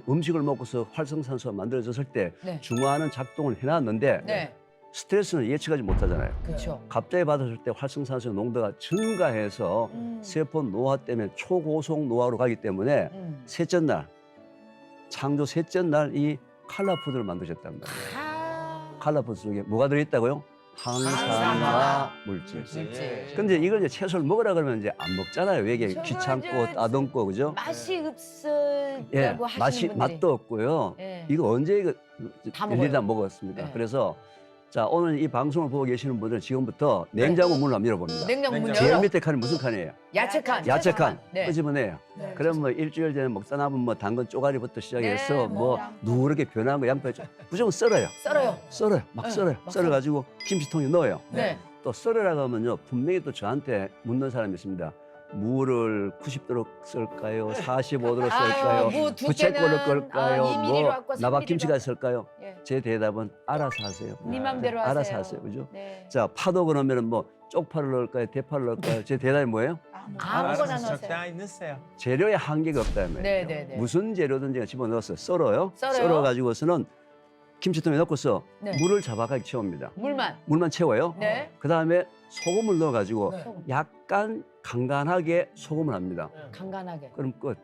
S5: 음식을 먹고서 활성산소가 만들어졌을 때
S2: 네.
S5: 중화하는 작동을 해놨는데
S2: 네.
S5: 스트레스는 예측하지 못하잖아요.
S2: 그렇죠.
S5: 갑자기 받았을 때 활성산소 농도가 증가해서 세포 노화 때문에 초고속 노화로 가기 때문에 셋째 날, 창조 셋째 날 이 칼라푸드를 만드셨단 말이에요. 칼라푸드 속에 뭐가 들어있다고요? 항산화 물질.
S2: 물질.
S5: 근데 이걸 이제 채소를 먹으라 그러면 이제 안 먹잖아요. 왜 이게
S2: 저거
S5: 귀찮고
S2: 이제
S5: 따듬고 그죠?
S2: 맛이 흡수라고
S5: 예,
S2: 하시는
S5: 맛이
S2: 분들이.
S5: 맛도 없고요.
S2: 예.
S5: 이거 언제 이거
S2: 다
S5: 일일이 다
S2: 먹어요.
S5: 먹었습니다.
S2: 네.
S5: 그래서 자 오늘 이 방송을 보고 계시는 분들은 지금부터 냉장고 문을 한번 열어봅니다.
S2: 냉장고 문
S5: 제일
S2: 열어.
S5: 밑에 칸이 무슨 칸이에요?
S2: 야채칸.
S5: 야채칸
S2: 네.
S5: 끄집어내요.
S2: 네.
S5: 그럼 뭐 일주일 전에 먹다 남은 뭐 당근 쪼가리부터 시작해서
S2: 네,
S5: 뭐
S2: 양파.
S5: 누렇게 변한 거 양파 무조건 썰어요.
S2: 썰어요.
S5: 썰어요. 막
S2: 네,
S5: 썰어요.
S2: 막
S5: 썰어가지고 김치통에 넣어요.
S2: 네.
S5: 또 썰으라고 하면요 분명히 또 저한테 묻는 사람이 있습니다. 무를 90도로 썰까요? 45도로 썰까요?
S2: 무
S5: 부채꼴로
S2: 두께는
S5: 껄까요?
S2: 2mm로
S5: 뭐
S2: 할까, 3mm 로
S5: 나박김치가
S2: 할까?
S5: 썰까요?
S2: 예.
S5: 제 대답은 알아서 하세요.
S2: 네 맘대로 하세요.
S5: 알아서 하세요. 그죠?
S2: 네.
S5: 자 파도 그러면은 뭐 쪽파를 넣을까요? 대파를 넣을까요? 제 대답이 뭐예요?
S2: 아무거나 넣으세요.
S1: 적당히 넣으세요.
S5: 재료에 한계가 없다는 말이에요.
S2: 네, 네, 네.
S5: 무슨 재료든지 집어넣어서 썰어요.
S2: 썰어요.
S5: 썰어가지고서는 김치통에 넣고서
S2: 네.
S5: 물을 자박하게 채웁니다.
S2: 물만.
S5: 채워요.
S2: 네.
S5: 그 다음에 소금을 넣어가지고
S2: 소금.
S5: 약간 간간하게 소금을 합니다.
S2: 간간하게.
S5: 그럼 끝.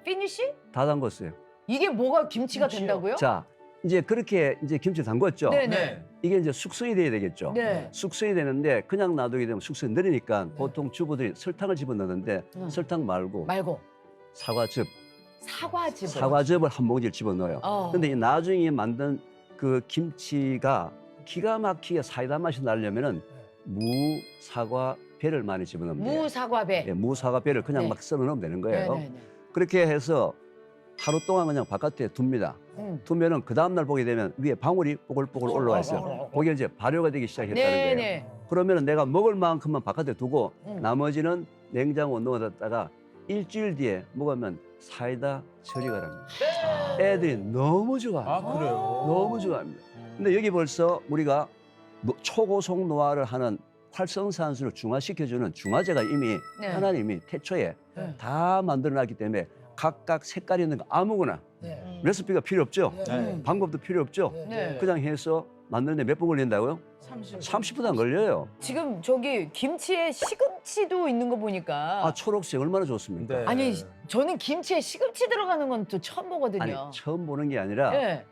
S2: 피니쉬?
S5: 다 담궜어요.
S2: 이게 뭐가 김치가 된다고요?
S5: 자, 이제 그렇게 이제 김치 담궜죠.
S2: 네네.
S5: 이게 이제 숙성이 돼야 되겠죠.
S2: 네.
S5: 숙성이 되는데 그냥 놔두게 되면 숙성이 느리니까 보통 주부들이 설탕을 집어넣는데 설탕 말고
S2: 말고
S5: 사과즙,
S2: 사과즙.
S5: 사과즙을 한 봉지를 집어넣어요. 근데 이 나중에 만든 그 김치가 기가 막히게 사이다 맛이 나려면은 무, 사과, 배를 많이 집어넣으면 돼요.
S2: 무사과배.
S5: 예, 무, 사과, 배를 그냥
S2: 네.
S5: 막 썰어 넣으면 되는 거예요.
S2: 네네네.
S5: 그렇게 해서 하루 동안 그냥 바깥에 둡니다. 두면은 그 다음날 보게 되면 위에 방울이 뽀글뽀글 올라와 있어요. 그게 이제 발효가 되기 시작했다는 거예요.
S2: 네네.
S5: 그러면은 내가 먹을 만큼만 바깥에 두고 나머지는 냉장고 넣어뒀다가 일주일 뒤에 먹으면 사이다 처리가 납니다. 애들이 너무 좋아해요.
S1: 아 그래요?
S5: 너무 좋아합니다. 근데 여기 벌써 우리가 초고속 노화를 하는 활성산소를 중화시켜주는 중화제가 이미
S2: 네.
S5: 하나님이 태초에
S2: 네.
S5: 다 만들어놨기 때문에 각각 색깔이 있는 거 아무거나
S2: 네.
S5: 레시피가 필요 없죠.
S1: 네.
S5: 방법도 필요 없죠.
S2: 네.
S5: 그냥 해서 만드는데 몇 분 걸린다고요? 30분 안 걸려요.
S2: 지금 저기 김치에 시금치도 있는 거 보니까
S5: 아 초록색 얼마나 좋습니까?
S1: 네.
S2: 아니 저는 김치에 시금치 들어가는 건 또 처음 보거든요.
S5: 아니 처음 보는 게 아니라
S2: 네.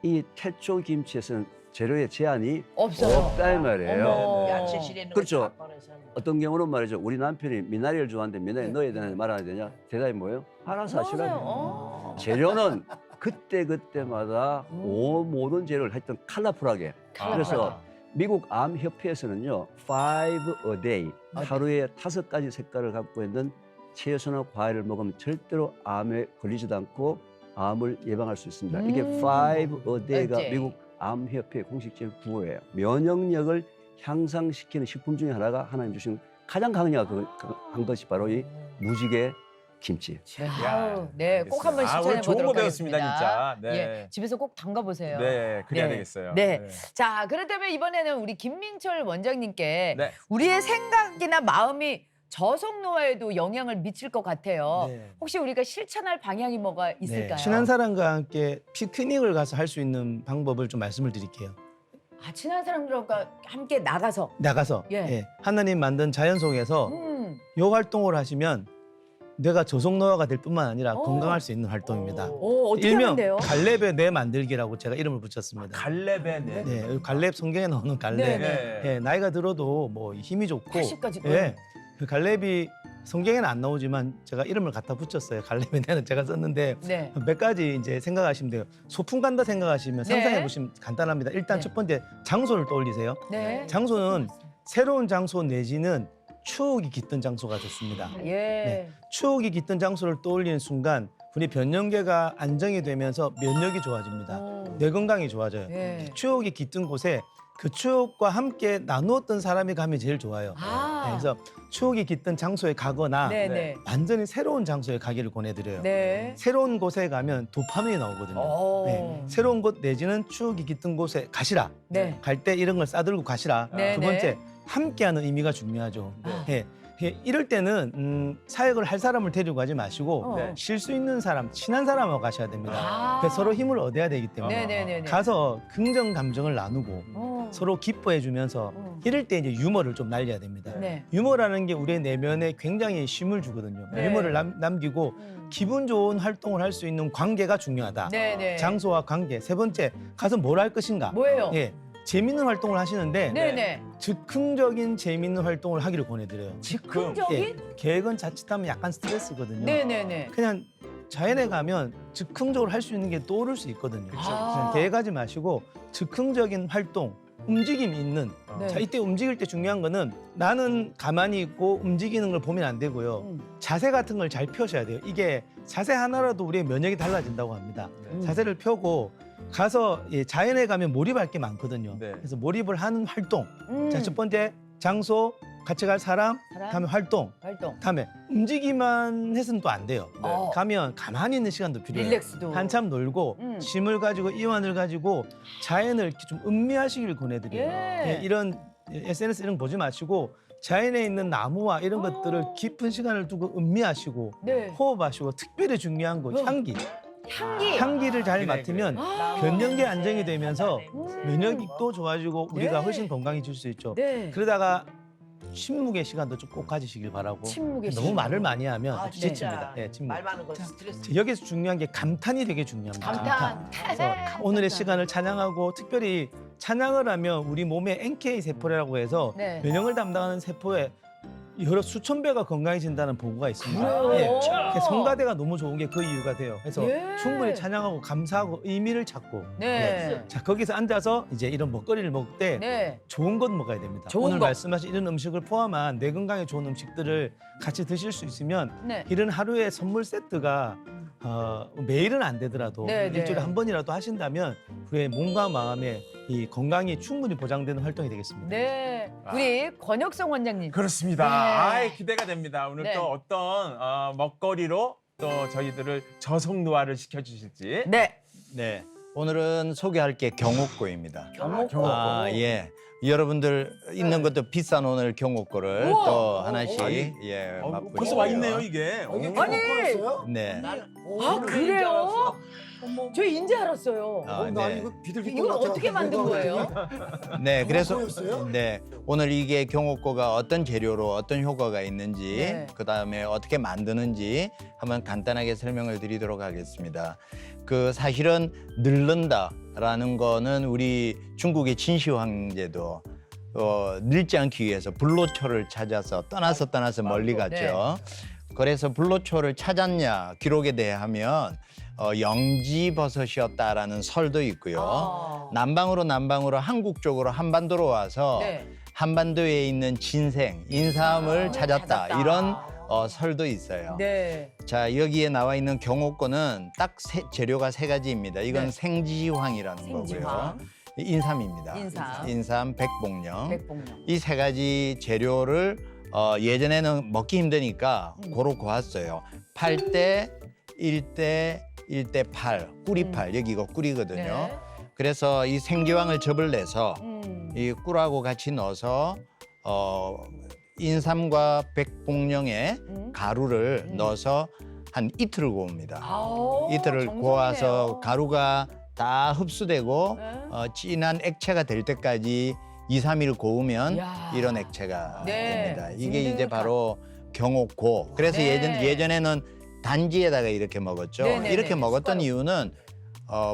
S5: 이 태초 김치에서는 재료의 제한이
S2: 없어요.
S5: 없다 이 말이에요.
S2: 어머.
S4: 야채실에 있는
S5: 그렇죠.
S4: 거 다 꺼내서 하는 거.
S5: 어떤 경우는 말이죠. 우리 남편이 미나리를 좋아하는데 미나리 넣어야 되냐 말아야 되냐? 대답이 뭐예요? 알아서
S2: 넣으세요.
S5: 하시라고.
S2: 어.
S5: 재료는 그때마다 모든 재료를 하여튼 컬러풀하게. 그래서 미국 암협회에서는요. 5 a day, 하루에 5가지 색깔을 갖고 있는 채소나 과일을 먹으면 절대로 암에 걸리지도 않고 암을 예방할 수 있습니다. 이게 5 a day가
S2: day.
S5: 미국 암협회 공식적인 구호예요. 면역력을 향상시키는 식품 중에 하나가 하나님 주신 가장 강력한 것이 바로 이 무지개 김치.
S2: 네,
S1: 야,
S2: 아우, 네, 꼭 한번
S1: 알겠습니다.
S2: 실천해
S1: 오늘 좋은 거
S2: 보도록
S1: 배웠습니다,
S2: 하겠습니다.
S1: 진짜. 네.
S2: 예, 집에서 꼭 담가 보세요.
S1: 네, 그래야
S2: 네.
S1: 되겠어요.
S2: 네. 자, 그렇다면 이번에는 우리 김민철 원장님께
S1: 네.
S2: 우리의 생각이나 마음이 저속 노화에도 영향을 미칠 것 같아요.
S9: 네.
S2: 혹시 우리가 실천할 방향이 뭐가 있을까요?
S9: 친한 사람과 함께 피크닉을 가서 할 수 있는 방법을 좀 말씀을 드릴게요.
S2: 친한 사람들과 함께 나가서.
S9: 예. 하나님 만든 자연 속에서 요 활동을 하시면 뇌가 저속노화가 될 뿐만 아니라 건강할 수 있는 활동입니다.
S2: 어떻게
S9: 일명
S2: 하면 돼요?
S9: 갈렙의 뇌 만들기라고 제가 이름을 붙였습니다.
S1: 갈렙의 뇌.
S9: 네, 갈렙 성경에 나오는 갈렙.
S2: 네.
S9: 예, 나이가 들어도 뭐 힘이 좋고
S2: 80까지.
S9: 예. 그 갈렙이 성경에는 안 나오지만 제가 이름을 갖다 붙였어요. 갈렙의 뇌는 제가 썼는데
S2: 네.
S9: 몇 가지 이제 생각하시면 돼요. 소풍 간다 생각하시면
S2: 네.
S9: 상상해 보시면 간단합니다. 일단
S2: 네.
S9: 첫 번째 장소를 떠올리세요.
S2: 네.
S9: 장소는 새로운 장소 내지는 추억이 깃든 장소가 좋습니다.
S2: 예.
S9: 네. 추억이 깃든 장소를 떠올리는 순간 우리 변형계가 안정이 되면서 면역이 좋아집니다. 뇌 건강이 좋아져요.
S2: 예.
S9: 추억이 깃든 곳에 그 추억과 함께 나누었던 사람이 가면 제일 좋아요. 네, 그래서 추억이 깃든 장소에 가거나
S2: 네네.
S9: 완전히 새로운 장소에 가기를 권해드려요.
S2: 네.
S9: 새로운 곳에 가면 도파민이 나오거든요. 네. 새로운 곳 내지는 추억이 깃든 곳에 가시라.
S2: 네.
S9: 갈 때 이런 걸 싸들고 가시라.
S2: 네,
S9: 두 번째, 함께하는 의미가 중요하죠. 예. 이럴 때는 사역을 할 사람을 데리고 가지 마시고 쉴 수 있는 사람, 친한 사람하고 가셔야 됩니다. 그래서 서로 힘을 얻어야 되기 때문에
S2: 네네네.
S9: 가서 긍정 감정을 나누고 서로 기뻐해주면서 이럴 때 이제 유머를 좀 날려야 됩니다.
S2: 네.
S9: 유머라는 게 우리의 내면에 굉장히 쉼을 주거든요.
S2: 네.
S9: 유머를 남기고 기분 좋은 활동을 할 수 있는 관계가 중요하다.
S2: 네네.
S9: 장소와 관계. 세 번째, 가서 뭘 할 것인가.
S2: 뭐예요?
S9: 예. 재밌는 활동을 하시는데
S2: 네네.
S9: 즉흥적인 재밌는 활동을 하기를 권해드려요.
S2: 즉흥적인?
S9: 예, 계획은 자칫하면 약간 스트레스거든요.
S2: 네네네.
S9: 그냥 자연에 가면 즉흥적으로 할 수 있는 게 떠오를 수 있거든요. 그냥 계획하지 마시고 즉흥적인 활동, 움직임이 있는.
S2: 네.
S9: 자, 이때 움직일 때 중요한 거는 나는 가만히 있고 움직이는 걸 보면 안 되고요. 자세 같은 걸 잘 펴셔야 돼요. 이게 자세 하나라도 우리의 면역이 달라진다고 합니다. 자세를 펴고 가서 자연에 가면 몰입할 게 많거든요.
S1: 네.
S9: 그래서 몰입을 하는 활동. 자, 첫 번째 장소, 같이 갈 사람, 다음에 활동. 다음에 움직이만 해서는 또 안 돼요. 가면 가만히 있는 시간도 필요해요.
S2: 릴렉스도.
S9: 한참 놀고 짐을 가지고 이완을 가지고 자연을 이렇게 좀 음미하시길 권해드려요.
S2: 예.
S9: 이런 SNS 이런 거 보지 마시고 자연에 있는 나무와 이런 것들을 깊은 시간을 두고 음미하시고
S2: 네.
S9: 호흡하시고 특별히 중요한 거 향기. 향기를 잘 맡으면 변형계 안정이 되면서 면역력도 좋아지고 우리가 훨씬 건강해질 수 있죠.
S2: 네.
S9: 그러다가 침묵의 시간도 좀 꼭 가지시길 바라고.
S2: 침묵의
S9: 너무
S2: 시간.
S9: 말을 많이 하면
S4: 아,
S9: 지칩니다.
S4: 진짜.
S9: 네, 침묵.
S4: 말 많은 거 스트레스.
S9: 여기서 중요한 게 감탄이 되게 중요합니다.
S2: 감탄.
S9: 그래서 오늘의 시간을 찬양하고 특별히 찬양을 하면 우리 몸에 NK 세포라고 해서
S2: 네.
S9: 면역을 담당하는 세포에 여러 수천 배가 건강해진다는 보고가 있습니다.
S2: 그래요?
S9: 그래서 성가대가 너무 좋은 게 그 이유가 돼요. 그래서
S2: 예.
S9: 충분히 찬양하고 감사하고 의미를 찾고.
S2: 네.
S9: 자, 거기서 앉아서 이제 이런 먹거리를 먹을 때
S2: 네.
S9: 좋은 것 먹어야 됩니다.
S2: 좋은
S9: 오늘
S2: 거.
S9: 말씀하신 이런 음식을 포함한 뇌 건강에 좋은 음식들을 같이 드실 수 있으면
S2: 네.
S9: 이런 하루의 선물 세트가 매일은 안 되더라도
S2: 네, 네.
S9: 일주일에 한 번이라도 하신다면 우리의 몸과 마음의 이 건강이 충분히 보장되는 활동이 되겠습니다.
S2: 네. 우리 권혁성 원장님.
S1: 그렇습니다.
S2: 네.
S1: 아이, 기대가 됩니다. 오늘
S2: 네.
S1: 또 어떤 먹거리로 또 저희들을 저속노화를 시켜주실지.
S2: 네.
S6: 네, 오늘은 소개할 게 경옥고입니다.
S2: 경옥고.
S6: 아, 예. 여러분들 있는 것도 비싼 오늘 경옥고를
S2: 우와.
S6: 또 하나씩
S1: 아니,
S6: 예
S1: 벌써
S6: 맛보시고요.
S1: 와 있네요, 이게.
S2: 아니.
S6: 네.
S2: 아, 그래요? 저 인제 알았어요.
S6: 아,
S8: 나
S6: 네.
S8: 이거 비둘기
S2: 이걸 어떻게 만든 거예요?
S6: 네, 그래서
S8: 경옥고였어요?
S6: 네 오늘 이게 경옥고가 어떤 재료로 어떤 효과가 있는지
S2: 네.
S6: 그다음에 어떻게 만드는지 한번 간단하게 설명을 드리도록 하겠습니다. 그 사실은 늙는다라는 거는 우리 중국의 진시 황제도 늙지 않기 위해서 불로초를 찾아서 떠나서 멀리 갔죠. 그래서 불로초를 찾았냐 기록에 대하면 영지버섯이었다라는 설도 있고요. 남방으로 한국 쪽으로 한반도로 와서
S2: 네.
S6: 한반도에 있는 진생, 인삼을 찾았다. 이런 설도 있어요.
S2: 네.
S6: 자, 여기에 나와 있는 경옥고는 딱 재료가 세 가지입니다. 이건
S2: 네.
S6: 생지황이라는
S2: 생지황.
S6: 거고요. 인삼입니다.
S2: 인삼.
S6: 백봉령.
S2: 백봉령.
S6: 이 세 가지 재료를 예전에는 먹기 힘드니까 고루 고았어요. 8대, 1대, 1대 8, 꿀이팔. 여기 이거 꿀이거든요.
S2: 네.
S6: 그래서 이 생지황을 접을 내서 이 꿀하고 같이 넣어서 인삼과 백봉령에 가루를 넣어서 한 이틀을 구웁니다.
S2: 아우,
S6: 이틀을
S2: 정성이네요.
S6: 구워서 가루가 다 흡수되고 진한 액체가 될 때까지 2, 3일 고우면
S2: 야.
S6: 이런 액체가
S2: 네.
S6: 됩니다. 이게 이제
S2: 든든하다.
S6: 바로 경옥고. 그래서
S2: 네.
S6: 예전에는 단지에다가 이렇게 먹었죠.
S2: 네네네.
S6: 이렇게 먹었던
S2: 숟가락.
S6: 이유는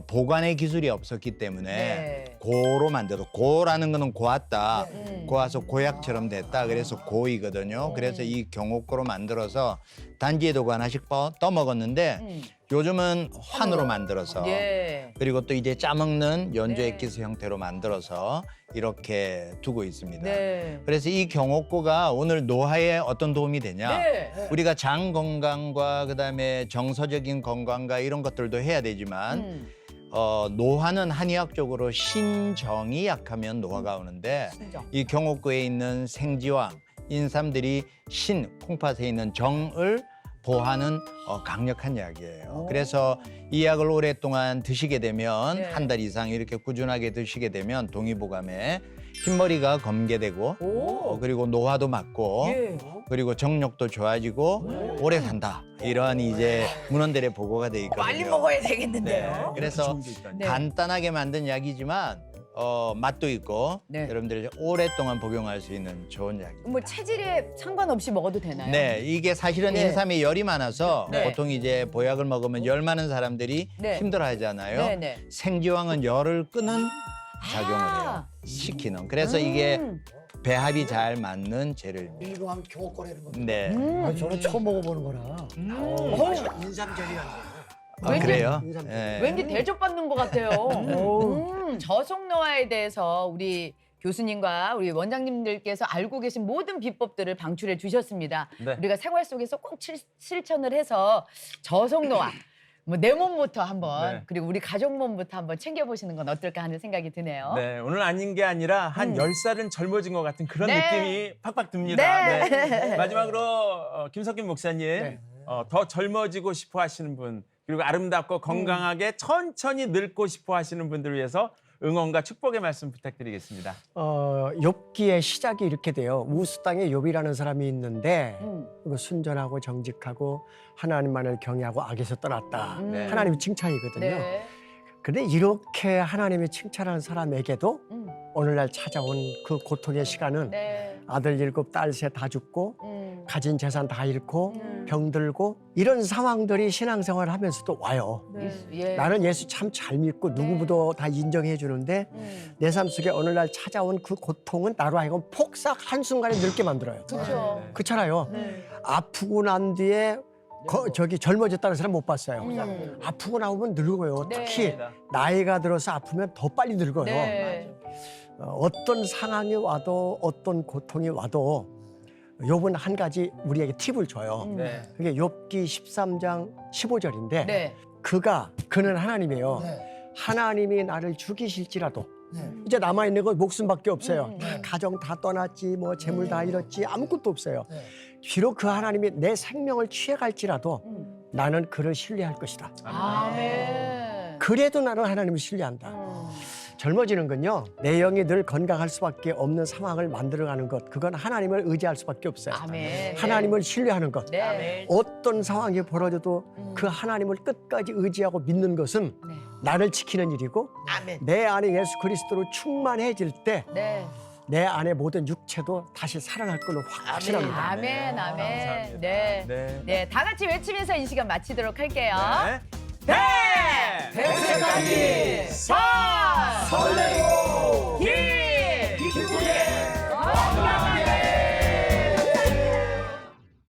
S6: 보관의 기술이 없었기 때문에
S2: 네.
S6: 고로 만들어. 고라는 거는 고왔다.
S2: 네.
S6: 고와서 고약처럼 됐다. 그래서 고이거든요. 그래서 이 경옥고로 만들어서 단지에도 하나씩 떠 먹었는데 요즘은 환으로 만들어서
S2: 예.
S6: 그리고 또 이제 짜먹는 연조
S2: 네.
S6: 액기스 형태로 만들어서 이렇게 두고 있습니다.
S2: 네.
S6: 그래서 이 경옥고가 오늘 노화에 어떤 도움이 되냐?
S2: 네.
S6: 우리가 장 건강과 그다음에 정서적인 건강과 이런 것들도 해야 되지만 노화는 한의학적으로 신정이 약하면 노화가 오는데
S2: 신정.
S6: 이 경옥고에 있는 생지황, 인삼들이 신, 콩팥에 있는 정을 보하는 강력한 약이에요. 그래서 이 약을 오랫동안 드시게 되면
S2: 네.
S6: 한 달 이상 이렇게 꾸준하게 드시게 되면 동의보감에 흰머리가 검게 되고 그리고 노화도 막고
S2: 예.
S6: 그리고 정력도 좋아지고 오래 산다. 이런 이제 문헌들의 보고가 돼 있거든요.
S4: 빨리 먹어야
S6: 네.
S4: 되겠는데요.
S6: 그래서
S2: 네.
S6: 간단하게 만든 약이지만 맛도 있고
S2: 네.
S6: 여러분들이 오랫동안 복용할 수 있는 좋은 약입니다.
S2: 뭐 체질에 상관없이 먹어도 되나요?
S6: 네, 이게 사실은
S2: 네.
S6: 인삼에 열이 많아서
S2: 네.
S6: 보통 이제 보약을 먹으면 열 많은 사람들이
S2: 네.
S6: 힘들어하잖아요.
S2: 네, 네.
S6: 생지황은 열을 끄는 작용을 해요.
S2: 아.
S6: 식히는. 그래서 이게 배합이 잘 맞는 재료입니다.
S8: 일로하면 경옥거리는 겁니다.
S6: 네.
S8: 아니, 저는 처음 먹어보는 거라.
S3: 인삼절이라는
S6: 아,
S2: 왠지-
S6: 그래요?
S3: 인삼
S6: 네.
S2: 왠지 대접받는 것 같아요. 저속노화에 대해서 우리 교수님과 우리 원장님들께서 알고 계신 모든 비법들을 방출해 주셨습니다.
S1: 네.
S2: 우리가 생활 속에서 꼭 실천을 해서 저속노화, 뭐 내 몸부터 한번
S1: 네.
S2: 그리고 우리 가족 몸부터 한번 챙겨보시는 건 어떨까 하는 생각이 드네요.
S1: 네, 오늘 아닌 게 아니라 한 10살은 젊어진 것 같은 그런
S2: 네.
S1: 느낌이 팍팍 듭니다.
S2: 네.
S1: 네. 마지막으로 김석균 목사님, 더 젊어지고 싶어 하시는 분, 그리고 아름답고 건강하게 천천히 늙고 싶어 하시는 분들을 위해서 응원과 축복의 말씀 부탁드리겠습니다.
S3: 욥기의 시작이 이렇게 돼요. 우스 땅에 욥이라는 사람이 있는데
S2: 음.
S3: 그 순전하고 정직하고 하나님만을 경외하고 악에서 떠났다.
S1: 네.
S3: 하나님의 칭찬이거든요.
S2: 네.
S3: 근데 이렇게 하나님의 칭찬하는 사람에게도
S2: 음.
S3: 오늘날 찾아온 그 고통의 시간은
S2: 네.
S3: 아들 7, 딸 3 다 죽고 가진 재산 다 잃고
S2: 음.
S3: 병들고 이런 상황들이 신앙생활을 하면서도 와요.
S2: 예.
S3: 나는 예수 참 잘 믿고 누구보다 다 인정해 주는데 내 삶 속에 오늘날 찾아온 그 고통은 나로 하여금 폭삭 한순간에 늙게 만들어요.
S2: 그렇죠.
S3: 그렇잖아요.
S2: 네.
S3: 아프고 난 뒤에 저기 젊어졌다는 사람 못 봤어요. 아프고 나오면 늙어요.
S2: 네.
S3: 특히 나이가 들어서 아프면 더 빨리 늙어요.
S2: 네.
S3: 어떤 상황이 와도 어떤 고통이 와도 욥은 한 가지 우리에게 팁을 줘요.
S1: 네.
S3: 그게 욥기 13장 15절인데
S2: 네.
S3: 그는 하나님이에요. 하나님이 나를 죽이실지라도 이제 남아 있는 건 목숨밖에 없어요. 다 가정 다 떠났지, 뭐 재물 다 잃었지, 아무것도 없어요. 비록 그 하나님이 내 생명을 취해갈지라도 나는 그를 신뢰할 것이다.
S2: 아멘.
S3: 그래도 나는 하나님을 신뢰한다. 젊어지는 건요, 내 영이 늘 건강할 수밖에 없는 상황을 만들어가는 것, 그건 하나님을 의지할 수밖에 없어요.
S2: 아멘.
S3: 하나님을 신뢰하는 것.
S2: 네.
S3: 어떤 상황이 벌어져도 그 하나님을 끝까지 의지하고 믿는 것은
S2: 네.
S3: 나를 지키는 일이고
S4: 아멘.
S3: 내 안에 예수 그리스도로 충만해질 때
S2: 네.
S3: 내 안에 모든 육체도 다시 살아날 걸로 확신합니다.
S2: 아멘. 아멘.
S1: 감사합니다.
S2: 네.
S1: 네.
S2: 네. 다 같이 외치면서 이 시간 마치도록 할게요.
S1: 네. 백세까지
S2: 설!